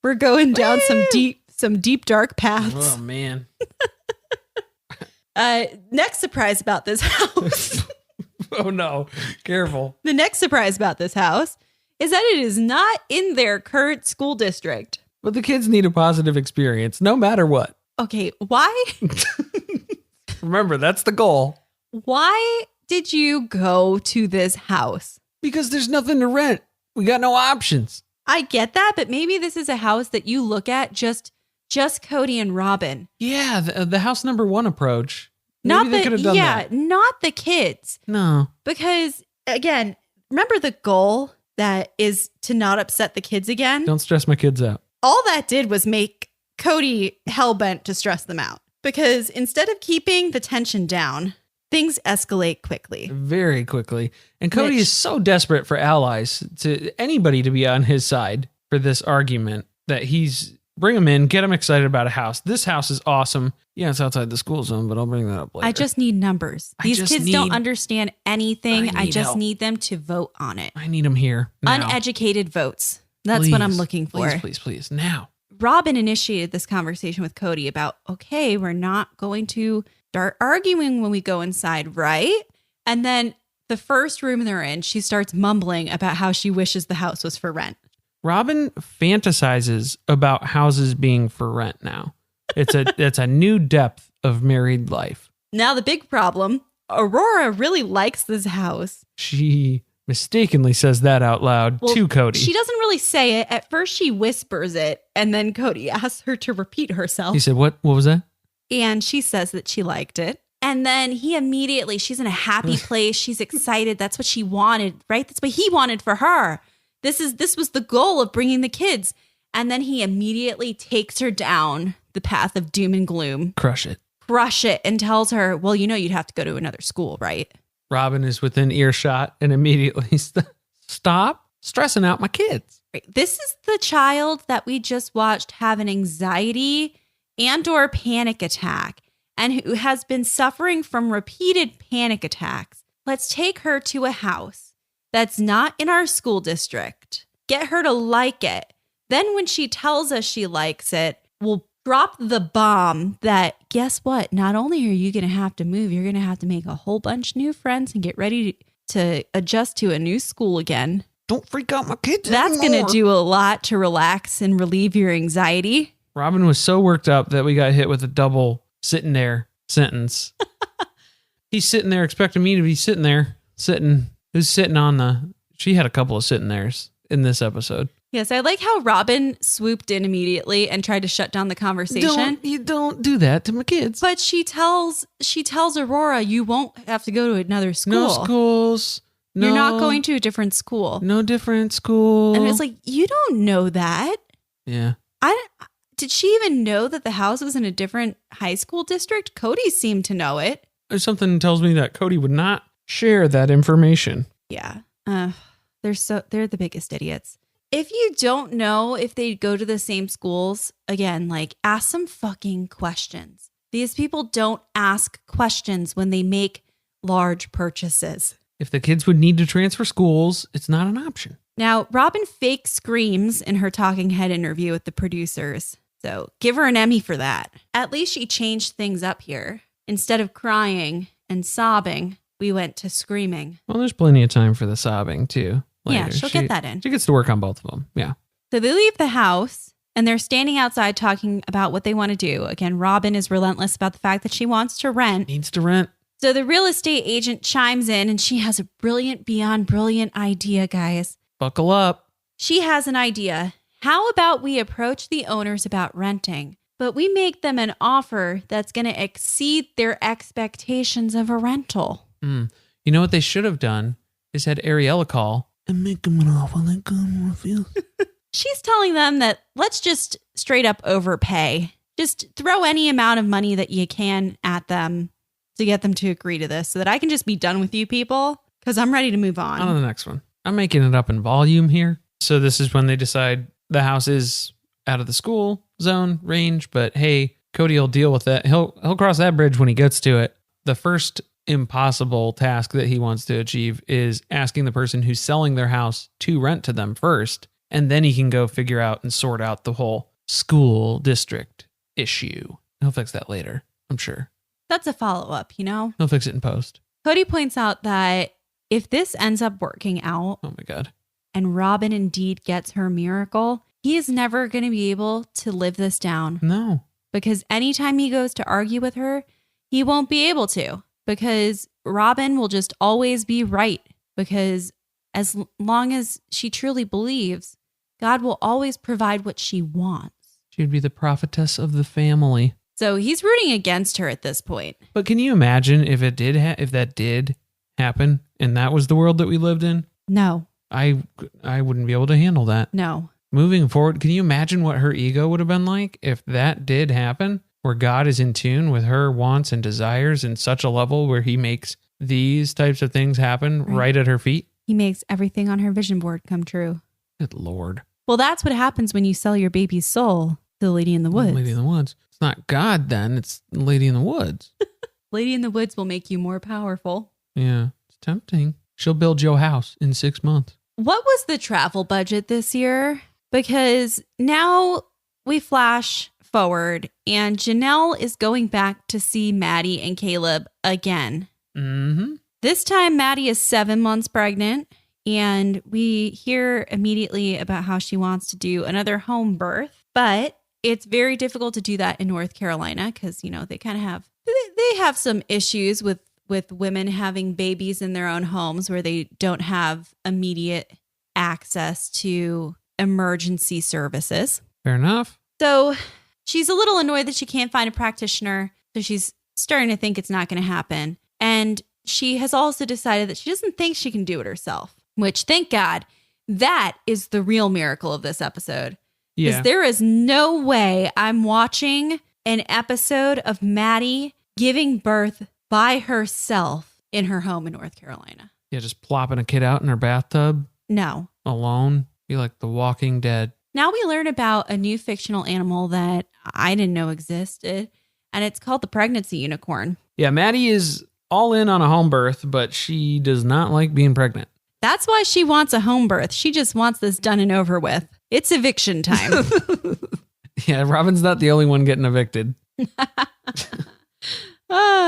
We're going down some deep dark paths. Oh man. Next surprise about this house. Oh no, careful. The next surprise about this house is that it is not in their current school district. But the kids need a positive experience, no matter what. Okay, why? Remember, that's the goal. Why did you go to this house? Because there's nothing to rent. We got no options. I get that, but maybe this is a house that you look at just Kody and Robyn. Yeah, the house number one approach. Maybe they could have done that. Not the kids. No. Because, again, remember the goal that is to not upset the kids again? Don't stress my kids out. All that did was make Kody hellbent to stress them out. Because instead of keeping the tension down, things escalate quickly. Very quickly. And Kody is so desperate for allies, to anybody to be on his side for this argument, that he's bring them in, get them excited about a house. This house is awesome. Yeah, it's outside the school zone, but I'll bring that up later. I just need numbers. These kids don't understand anything. I just need them to vote on it. I need them here now. Uneducated votes. That's what I'm looking for. Please, now. Robyn initiated this conversation with Kody about, okay, we're not going to start arguing when we go inside, right? And then the first room they're in, she starts mumbling about how she wishes the house was for rent. Robyn fantasizes about houses being for rent now. It's a new depth of married life. Now the big problem, Aurora really likes this house. She mistakenly says that out loud to Kody. She doesn't really say it. At first she whispers it, and then Kody asks her to repeat herself. He said, what was that? And she says that she liked it. And then he immediately, she's in a happy place. She's excited. That's what she wanted, right? That's what he wanted for her. This was the goal of bringing the kids. And then he immediately takes her down the path of doom and gloom. Crush it. And tells her, well, you'd have to go to another school, right? Robyn is within earshot and immediately stop stressing out my kids. Right. This is the child that we just watched have an anxiety and or panic attack and who has been suffering from repeated panic attacks. Let's take her to a house that's not in our school district. Get her to like it. Then when she tells us she likes it, we'll drop the bomb that, guess what? Not only are you going to have to move, you're going to have to make a whole bunch new friends and get ready to adjust to a new school again. Don't freak out my kids That's going to do a lot to relax and relieve your anxiety. Robyn was so worked up that we got hit with a double sitting there sentence. He's sitting there expecting me to be sitting there, who's sitting on she had a couple of sitting there's in this episode. Yes, I like how Robyn swooped in immediately and tried to shut down the conversation. You don't do that to my kids. But she tells Aurora, you won't have to go to another school. No schools. No, you're not going to a different school. No different school. And it's like, you don't know that. Yeah. Did she even know that the house was in a different high school district? Kody seemed to know it. There's something that tells me that Kody would not share that information. Yeah. They're the biggest idiots. If you don't know if they go to the same schools, again, like, ask some fucking questions. These people don't ask questions when they make large purchases. If the kids would need to transfer schools, it's not an option. Now, Robyn fake screams in her talking head interview with the producers. So give her an Emmy for that. At least she changed things up here. Instead of crying and sobbing, we went to screaming. Well, there's plenty of time for the sobbing, too. Later. Yeah, she'll get that in. She gets to work on both of them. Yeah. So they leave the house and they're standing outside talking about what they want to do. Again, Robyn is relentless about the fact that she wants to rent. Needs to rent. So the real estate agent chimes in and she has a brilliant beyond brilliant idea, guys. Buckle up. She has an idea. How about we approach the owners about renting, but we make them an offer that's going to exceed their expectations of a rental? You know what they should have done is had Ariella call and make them an offer that good refuse. She's telling them that let's just straight up overpay. Just throw any amount of money that you can at them to get them to agree to this so that I can just be done with you people because I'm ready to move on. On to the next one. I'm making it up in volume here. So this is when they decide the house is out of the school zone range, but hey, Kody will deal with that. He'll cross that bridge when he gets to it. The first impossible task that he wants to achieve is asking the person who's selling their house to rent to them first, and then he can go figure out and sort out the whole school district issue. He'll fix that later, I'm sure. That's a follow-up, you know? He'll fix it in post. Kody points out that if this ends up working out, oh my God, and Robyn indeed gets her miracle, he is never going to be able to live this down. No. Because anytime he goes to argue with her, he won't be able to. Because Robyn will just always be right. Because as long as she truly believes, God will always provide what she wants. She'd be the prophetess of the family. So he's rooting against her at this point. But can you imagine if it did if that did happen and that was the world that we lived in? No. I wouldn't be able to handle that. No. Moving forward, can you imagine what her ego would have been like if that did happen? Where God is in tune with her wants and desires in such a level where he makes these types of things happen right at her feet? He makes everything on her vision board come true. Good Lord. Well, that's what happens when you sell your baby's soul to the Lady in the Woods. Lady in the Woods. It's not God then, it's Lady in the Woods. Lady in the Woods will make you more powerful. Yeah, it's tempting. She'll build your house in 6 months. What was the travel budget this year? Because now we flash forward and Janelle is going back to see Maddie and Caleb again. Mm-hmm. This time Maddie is 7 months pregnant and we hear immediately about how she wants to do another home birth, but it's very difficult to do that in North Carolina because, you know, they kind of have some issues with women having babies in their own homes where they don't have immediate access to emergency services. Fair enough. So she's a little annoyed that she can't find a practitioner. So she's starting to think it's not going to happen. And she has also decided that she doesn't think she can do it herself, which, thank God, that is the real miracle of this episode. Because there is no way I'm watching an episode of Maddie giving birth by herself in her home in North Carolina. Yeah, just plopping a kid out in her bathtub. No. Alone. Be like The Walking Dead. Now we learn about a new fictional animal that I didn't know existed, and it's called the pregnancy unicorn. Yeah, Maddie is all in on a home birth, but she does not like being pregnant. That's why she wants a home birth. She just wants this done and over with. It's eviction time. Yeah, Robyn's not the only one getting evicted.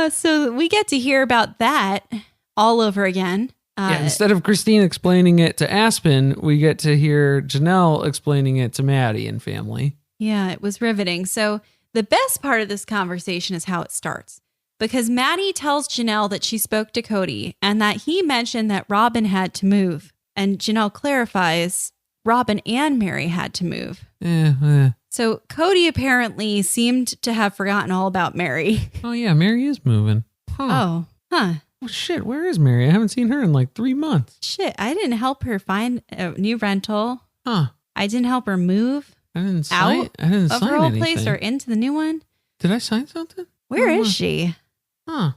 So we get to hear about that all over again. Instead of Christine explaining it to Aspen, we get to hear Janelle explaining it to Maddie and family. Yeah, it was riveting. So the best part of this conversation is how it starts. Because Maddie tells Janelle that she spoke to Kody and that he mentioned that Robyn had to move. And Janelle clarifies Robyn and Mary had to move. So Kody apparently seemed to have forgotten all about Mary. Oh, yeah, Mary is moving. Oh, Oh, shit, where is Mary? I haven't seen her in like 3 months. Shit, I didn't help her find a new rental. Huh. I didn't help her move I didn't sign of her old anything. place or into the new one. Did I sign something? Where is she? Huh.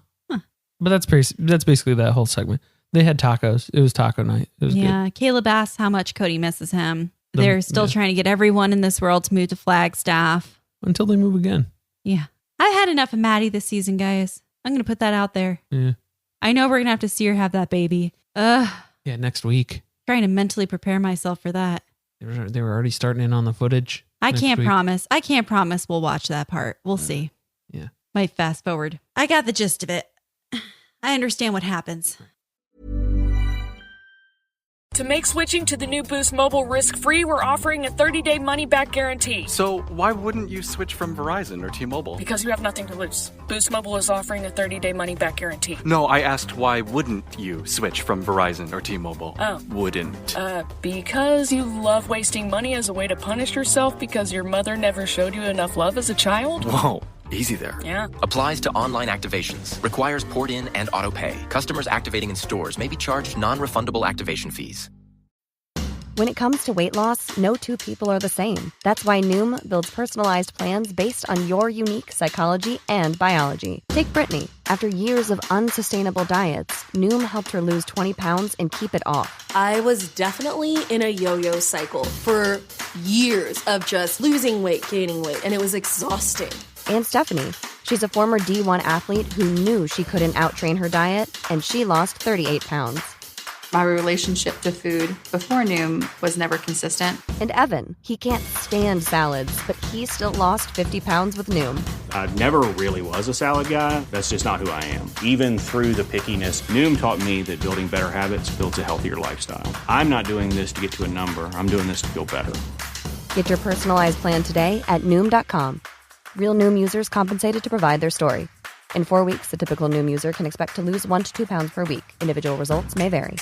But that's basically that whole segment. They had tacos. It was taco night. It was good. Caleb asks how much Kody misses him. They're still trying to get everyone in this world to move to Flagstaff. Until they move again. Yeah. I've had enough of Maddie this season, guys. I'm going to put that out there. Yeah. I know we're going to have to see her have that baby. Yeah, next week. Trying to mentally prepare myself for that. They were already starting in on the footage. I can't promise we'll watch that part. We'll see. Yeah. Might fast forward. I got the gist of it. I understand what happens. To make switching to the new Boost Mobile risk-free, we're offering a 30-day money-back guarantee. So why wouldn't you switch from Verizon or T-Mobile? Because you have nothing to lose. Boost Mobile is offering a 30-day money-back guarantee. No, I asked why wouldn't you switch from Verizon or T-Mobile? Oh. Wouldn't. Because you love wasting money as a way to punish yourself because your mother never showed you enough love as a child? Whoa. Easy there. Yeah. Applies to online activations. Requires port in and auto pay. Customers activating in stores may be charged non-refundable activation fees. When it comes to weight loss, no two people are the same. That's why Noom builds personalized plans based on your unique psychology and biology. Take Brittany. After years of unsustainable diets, Noom helped her lose 20 pounds and keep it off. I was definitely in a yo-yo cycle for years of just losing weight, gaining weight, and it was exhausting. And Stephanie. She's a former D1 athlete who knew she couldn't out-train her diet, and she lost 38 pounds. My relationship to food before Noom was never consistent. And Evan, he can't stand salads, but he still lost 50 pounds with Noom. I never really was a salad guy. That's just not who I am. Even through the pickiness, Noom taught me that building better habits builds a healthier lifestyle. I'm not doing this to get to a number. I'm doing this to feel better. Get your personalized plan today at Noom.com. Real Noom users compensated to provide their story. In 4 weeks, the typical Noom user can expect to lose 1 to 2 pounds per week. Individual results may vary.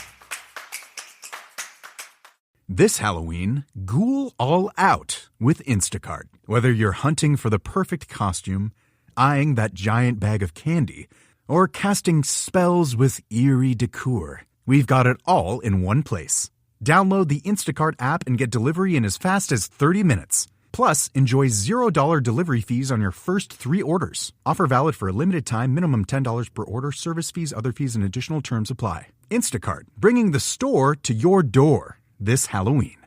This Halloween, ghoul all out with Instacart. Whether you're hunting for the perfect costume, eyeing that giant bag of candy, or casting spells with eerie decor, we've got it all in one place. Download the Instacart app and get delivery in as fast as 30 minutes. Plus, enjoy $0 delivery fees on your first 3 orders. Offer valid for a limited time, minimum $10 per order, service fees, other fees, and additional terms apply. Instacart, bringing the store to your door this Halloween.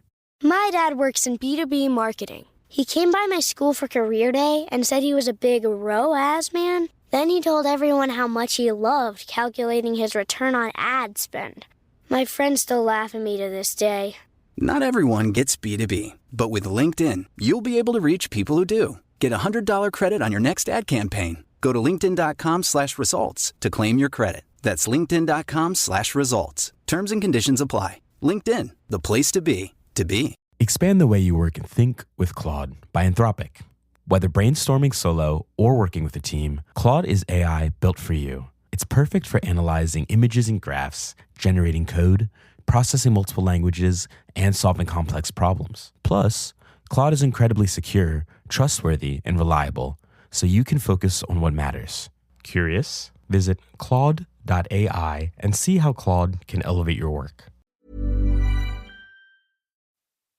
My dad works in B2B marketing. He came by my school for career day and said he was a big ROAS man. Then he told everyone how much he loved calculating his return on ad spend. My friends still laugh at me to this day. Not everyone gets B2B, but with LinkedIn, you'll be able to reach people who do. Get a $100 credit on your next ad campaign. Go to linkedin.com/results to claim your credit. That's linkedin.com/results. Terms and conditions apply. LinkedIn, the place to be, to be. Expand the way you work and think with Claude by Anthropic. Whether brainstorming solo or working with a team, Claude is AI built for you. It's perfect for analyzing images and graphs, generating code, processing multiple languages, and solving complex problems. Plus, Claude is incredibly secure, trustworthy, and reliable, so you can focus on what matters. Curious? Visit claude.ai and see how Claude can elevate your work.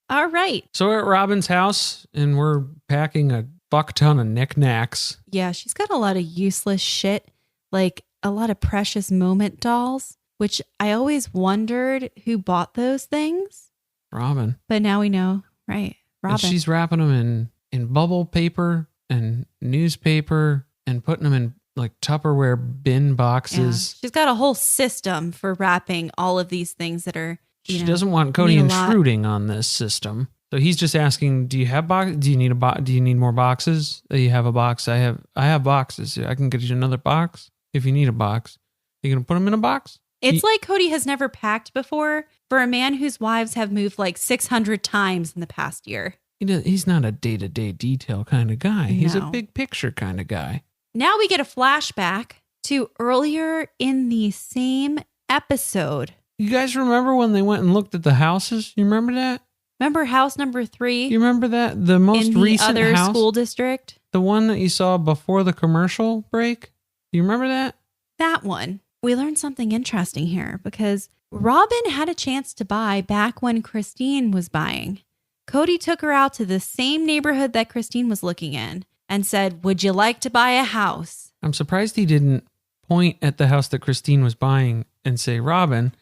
All right. So we're at Robyn's house, and we're packing a fuck ton of knickknacks. Yeah, she's got a lot of useless shit, like a lot of precious moment dolls, which I always wondered who bought those things. Robyn. But now we know, right? Robyn. And she's wrapping them in bubble paper and newspaper and putting them in like Tupperware bin boxes. Yeah. She's got a whole system for wrapping all of these things that are. She doesn't want Kody intruding on this system. So he's just asking, do you have box? Do you need do you need more boxes? You have a box. I have boxes. I can get you another box if you need a box. You going to put them in a box? It's like Kody has never packed before for a man whose wives have moved like 600 times in the past year. He's not a day-to-day detail kind of guy. He's a No. big picture kind of guy. Now we get a flashback to earlier in the same episode. You guys remember when they went and looked at the houses? You remember that? Remember house number 3? You remember that? The most in the recent other house? school district? The one that you saw before the commercial break? You remember that? That one. We learned something interesting here because Robyn had a chance to buy back when Christine was buying. Kody took her out to the same neighborhood that Christine was looking in and said, "Would you like to buy a house?" I'm surprised he didn't point at the house that Christine was buying and say, "Robyn,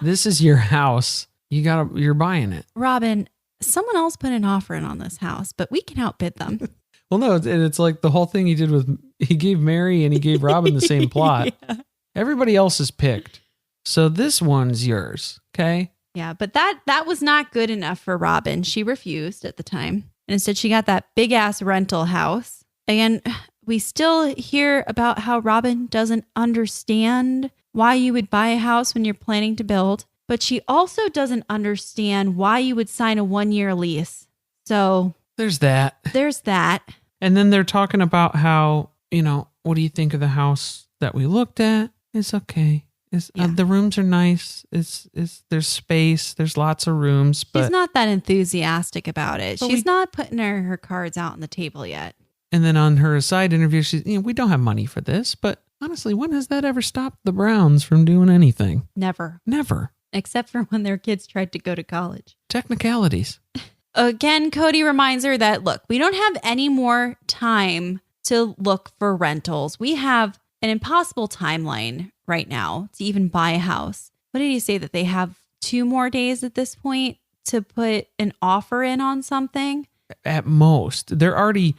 this is your house. You're buying it." Robyn, someone else put an offer in on this house, but we can outbid them. Well, no, it's like the whole thing he did he gave Mary and he gave Robyn the same plot. Yeah. Everybody else is picked. So this one's yours. Okay. Yeah, but that was not good enough for Robyn. She refused at the time. And instead she got that big ass rental house. Again, we still hear about how Robyn doesn't understand why you would buy a house when you're planning to build, but she also doesn't understand why you would sign a 1-year lease. So there's that. And then they're talking about how, what do you think of the house that we looked at? It's okay. The rooms are nice. There's space. There's lots of rooms. But she's not that enthusiastic about it. She's not putting her cards out on the table yet. And then on her side interview, she's, we don't have money for this. But honestly, when has that ever stopped the Browns from doing anything? Never. Except for when their kids tried to go to college. Technicalities. Again, Kody reminds her that, look, we don't have any more time to look for rentals. We have an impossible timeline right now to even buy a house. What did he say, that they have 2 more days at this point to put an offer in on something? At most. They're already,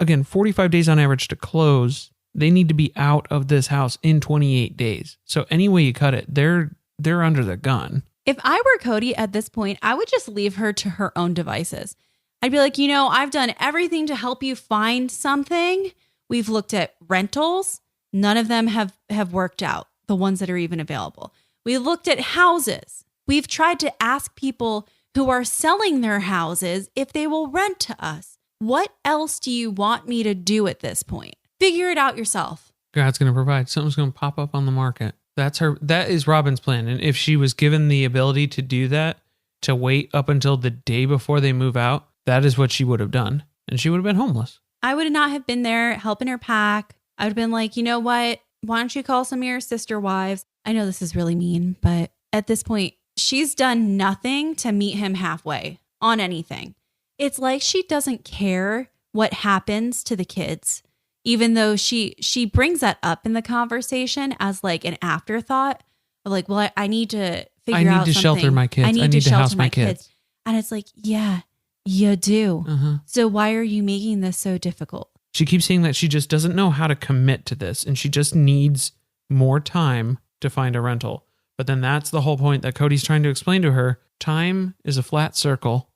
again, 45 days on average to close. They need to be out of this house in 28 days. So any way you cut it, they're under the gun. If I were Kody at this point, I would just leave her to her own devices. I'd be like, I've done everything to help you find something. We've looked at rentals. None of them have worked out, the ones that are even available. We looked at houses. We've tried to ask people who are selling their houses if they will rent to us. What else do you want me to do at this point? Figure it out yourself. God's going to provide. Something's going to pop up on the market. That is Robyn's plan. And if she was given the ability to do that, to wait up until the day before they move out, that is what she would have done. And she would have been homeless. I would not have been there helping her pack. I would have been like, you know what? Why don't you call some of your sister wives? I know this is really mean, but at this point, she's done nothing to meet him halfway on anything. It's like she doesn't care what happens to the kids, even though she brings that up in the conversation as like an afterthought of like, well, I need to figure out something. I need to shelter my kids. I need to house my kids. And it's like, yeah, you do. Uh-huh. So why are you making this so difficult? She keeps saying that she just doesn't know how to commit to this and she just needs more time to find a rental. But then that's the whole point that Kody's trying to explain to her. Time is a flat circle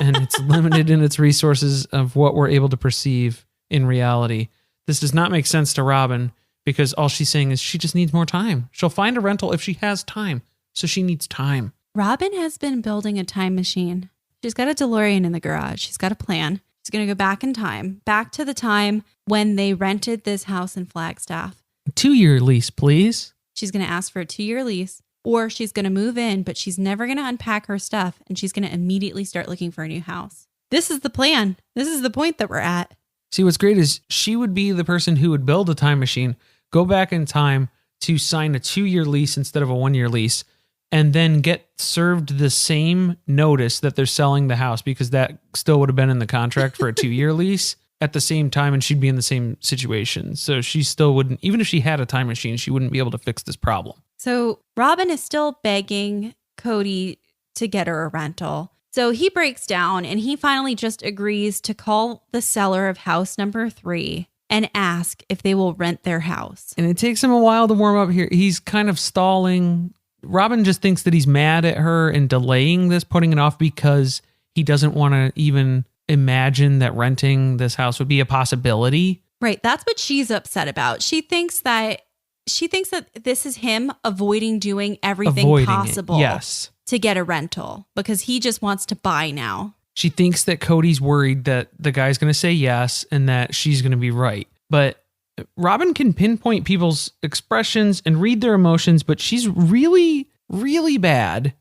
and it's limited in its resources of what we're able to perceive in reality. This does not make sense to Robyn because all she's saying is she just needs more time. She'll find a rental if she has time. So she needs time. Robyn has been building a time machine. She's got a DeLorean in the garage. She's got a plan. She's going to go back in time, back to the time when they rented this house in Flagstaff. 2-year lease, please. She's going to ask for a 2-year lease, or she's going to move in, but she's never going to unpack her stuff, and she's going to immediately start looking for a new house. This is the plan. This is the point that we're at. See, what's great is she would be the person who would build a time machine, go back in time to sign a 2-year lease instead of a 1-year lease, and then get served the same notice that they're selling the house because that still would have been in the contract for a 2-year lease at the same time, and she'd be in the same situation. So she still wouldn't, even if she had a time machine, she wouldn't be able to fix this problem. So Robyn is still begging Kody to get her a rental. So he breaks down and he finally just agrees to call the seller of house number 3 and ask if they will rent their house. And it takes him a while to warm up here. He's kind of stalling. Robyn just thinks that he's mad at her and delaying this, putting it off because he doesn't want to even imagine that renting this house would be a possibility. Right. That's what she's upset about. She thinks that she thinks that this is him avoiding doing everything possible to get a rental because he just wants to buy now. She thinks that Kody's worried that the guy's going to say yes and that she's going to be right. But Robyn can pinpoint people's expressions and read their emotions, but she's really, really bad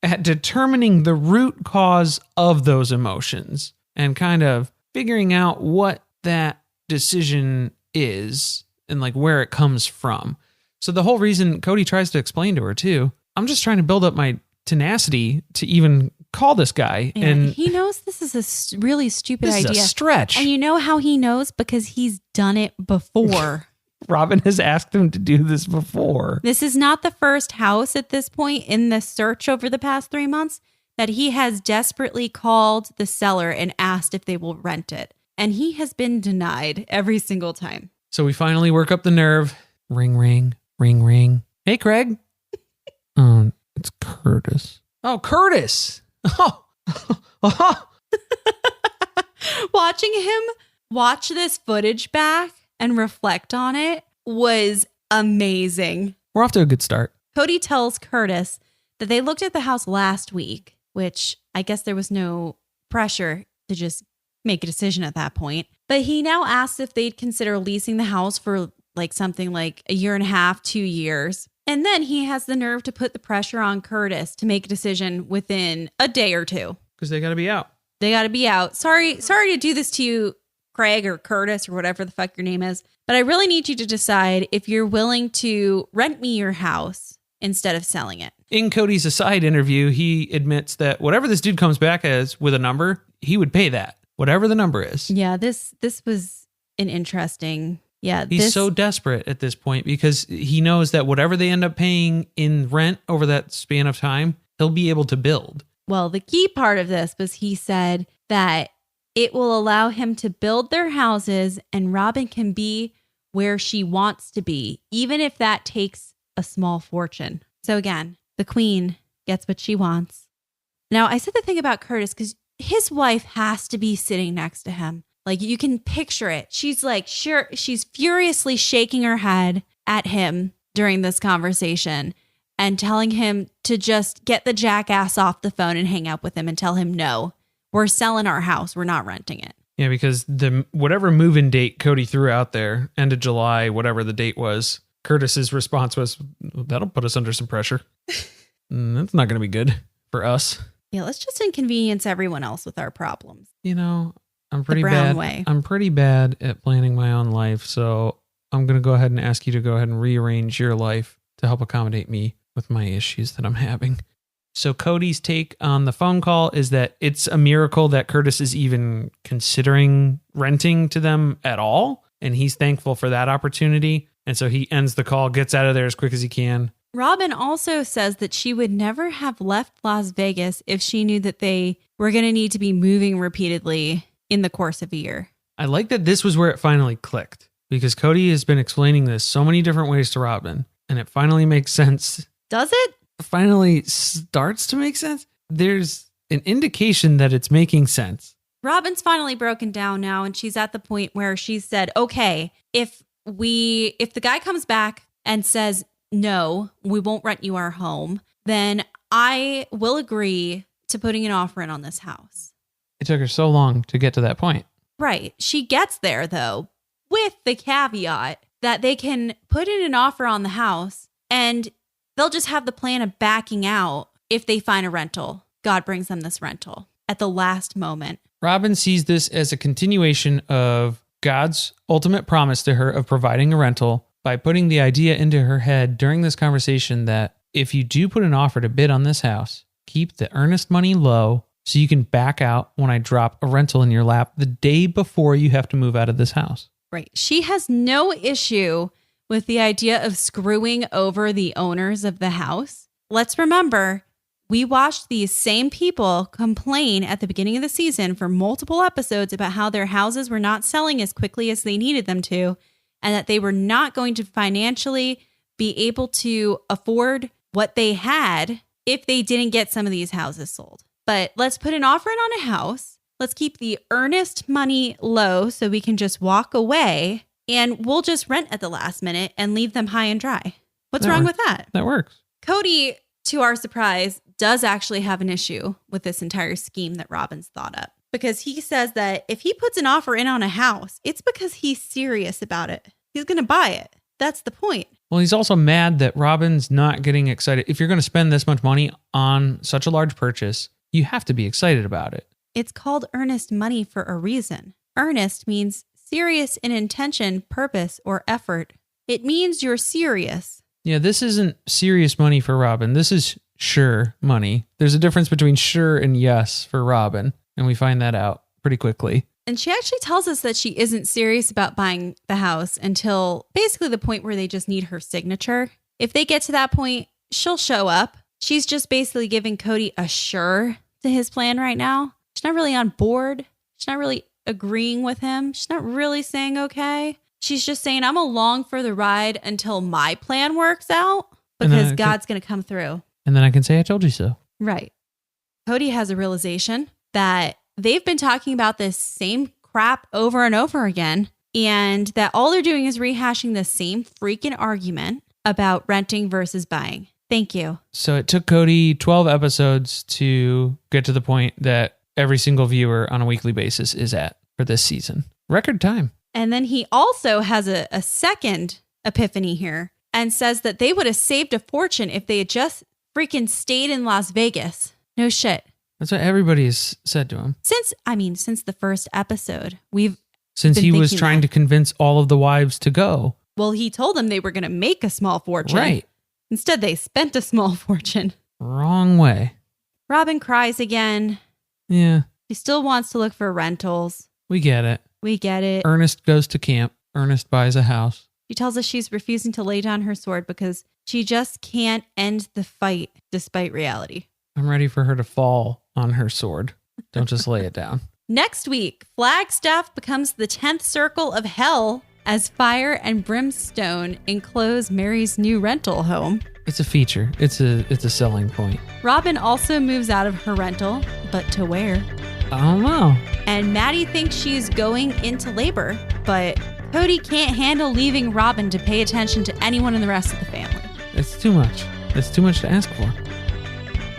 at determining the root cause of those emotions and kind of figuring out what that decision is and like where it comes from. So the whole reason Kody tries to explain to her too, I'm just trying to build up my tenacity to even call this guy. Yeah, and he knows this is a really stupid idea. This is a stretch. And you know how he knows? Because he's done it before. Robyn has asked him to do this before. This is not the first house at this point in the search over the past 3 months that he has desperately called the seller and asked if they will rent it. And he has been denied every single time. So we finally work up the nerve. Ring, ring, ring, ring. Hey, Craig. It's Curtis. Oh, Curtis. Oh. Watching him watch this footage back and reflect on it was amazing. We're off to a good start. Kody tells Curtis that they looked at the house last week, which I guess there was no pressure to just make a decision at that point. But he now asks if they'd consider leasing the house for like something like 1.5 years, 2 years. And then he has the nerve to put the pressure on Curtis to make a decision within a day or two. Because they got to be out. They got to be out. Sorry to do this to you, Craig or Curtis or whatever the fuck your name is. But I really need you to decide if you're willing to rent me your house instead of selling it. In Kody's aside interview, he admits that whatever this dude comes back as with a number, he would pay that. Whatever the number is. Yeah, this was an interesting... Yeah, he's so desperate at this point because he knows that whatever they end up paying in rent over that span of time, he'll be able to build. Well, the key part of this was he said that it will allow him to build their houses and Robyn can be where she wants to be, even if that takes a small fortune. So again, the queen gets what she wants. Now, I said the thing about Curtis because his wife has to be sitting next to him. Like you can picture it. She's like, sure, she's furiously shaking her head at him during this conversation and telling him to just get the jackass off the phone and hang up with him and tell him, no, we're selling our house. We're not renting it. Yeah, because the whatever move-in date Kody threw out there, end of July, whatever the date was, Curtis's response was, that'll put us under some pressure. That's not going to be good for us. Yeah, let's just inconvenience everyone else with our problems. You know, I'm pretty bad. I'm pretty bad at planning my own life, so I'm going to go ahead and ask you to go ahead and rearrange your life to help accommodate me with my issues that I'm having. So Kody's take on the phone call is that it's a miracle that Curtis is even considering renting to them at all, and he's thankful for that opportunity. And so he ends the call, gets out of there as quick as he can. Robyn also says that she would never have left Las Vegas if she knew that they were going to need to be moving repeatedly in the course of a year. I like that this was where it finally clicked because Kody has been explaining this so many different ways to Robyn and it finally makes sense. Does it? Finally starts to make sense. There's an indication that it's making sense. Robyn's finally broken down now and she's at the point where she said, okay, if the guy comes back and says, no, we won't rent you our home, then I will agree to putting an offer in on this house. It took her so long to get to that point. Right. She gets there, though, with the caveat that they can put in an offer on the house and they'll just have the plan of backing out if they find a rental. God brings them this rental at the last moment. Robyn sees this as a continuation of God's ultimate promise to her of providing a rental by putting the idea into her head during this conversation that if you do put an offer to bid on this house, keep the earnest money low so you can back out when I drop a rental in your lap the day before you have to move out of this house. Right. She has no issue with the idea of screwing over the owners of the house. Let's remember, we watched these same people complain at the beginning of the season for multiple episodes about how their houses were not selling as quickly as they needed them to, and that they were not going to financially be able to afford what they had if they didn't get some of these houses sold. But let's put an offer in on a house. Let's keep the earnest money low so we can just walk away and we'll just rent at the last minute and leave them high and dry. What's That wrong works. with that? That works. Kody, to our surprise, does actually have an issue with this entire scheme that Robyn's thought up, because he says that if he puts an offer in on a house, it's because he's serious about it. He's going to buy it. That's the point. Well, he's also mad that Robyn's not getting excited. If you're going to spend this much money on such a large purchase, you have to be excited about it. It's called earnest money for a reason. Earnest means serious in intention, purpose, or effort. It means you're serious. Yeah, this isn't serious money for Robyn. This is sure money. There's a difference between sure and yes for Robyn, and we find that out pretty quickly. And she actually tells us that she isn't serious about buying the house until basically the point where they just need her signature. If they get to that point, she'll show up. She's just basically giving Kody a sure to his plan right now. She's not really on board. She's not really agreeing with him. She's not really saying okay. She's just saying, I'm along for the ride until my plan works out, because God's going to come through. And then I can say, I told you so. Right. Kody has a realization that they've been talking about this same crap over and over again, and that all they're doing is rehashing the same freaking argument about renting versus buying. Thank you. So it took Kody 12 episodes to get to the point that every single viewer on a weekly basis is at for this season. Record time. And then he also has a second epiphany here and says that they would have saved a fortune if they had just freaking stayed in Las Vegas. No shit. That's what everybody's said to him. Since the first episode, since he was trying to convince all of the wives to go. Well, he told them they were going to make a small fortune. Right. Instead, they spent a small fortune. Wrong way. Robyn cries again. Yeah. She still wants to look for rentals. We get it. We get it. Earnest goes to camp. Earnest buys a house. She tells us she's refusing to lay down her sword because she just can't end the fight despite reality. I'm ready for her to fall on her sword. Don't just lay it down. Next week, Flagstaff becomes the 10th circle of hell as fire and brimstone enclose Mary's new rental home. It's a feature. It's a selling point. Robyn also moves out of her rental, but to where? I don't know. And Maddie thinks she's going into labor, but Kody can't handle leaving Robyn to pay attention to anyone in the rest of the family. It's too much. It's too much to ask for.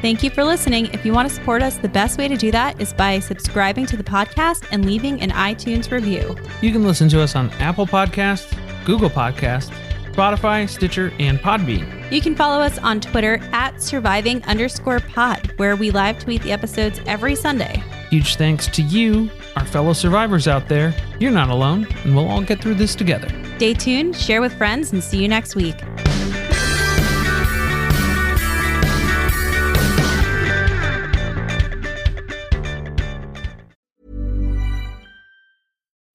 Thank you for listening. If you want to support us, the best way to do that is by subscribing to the podcast and leaving an iTunes review. You can listen to us on Apple Podcasts, Google Podcasts, Spotify, Stitcher, and Podbean. You can follow us on Twitter at surviving_pod, where we live tweet the episodes every Sunday. Huge thanks to you, our fellow survivors out there. You're not alone, and we'll all get through this together. Stay tuned, share with friends, and see you next week.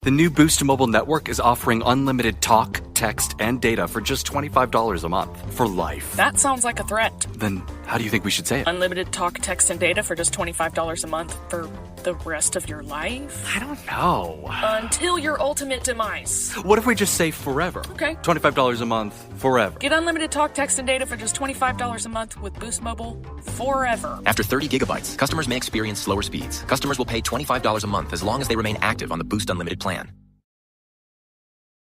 The new Boost Mobile network is offering unlimited talk, text, and data for just $25 a month for life. That sounds like a threat. Then how do you think we should say it? Unlimited talk, text, and data for just $25 a month for the rest of your life? I don't know. Until your ultimate demise. What if we just say forever? Okay. $25 a month, forever. Get unlimited talk, text, and data for just $25 a month with Boost Mobile forever. After 30 gigabytes, customers may experience slower speeds. Customers will pay $25 a month as long as they remain active on the Boost Unlimited plan.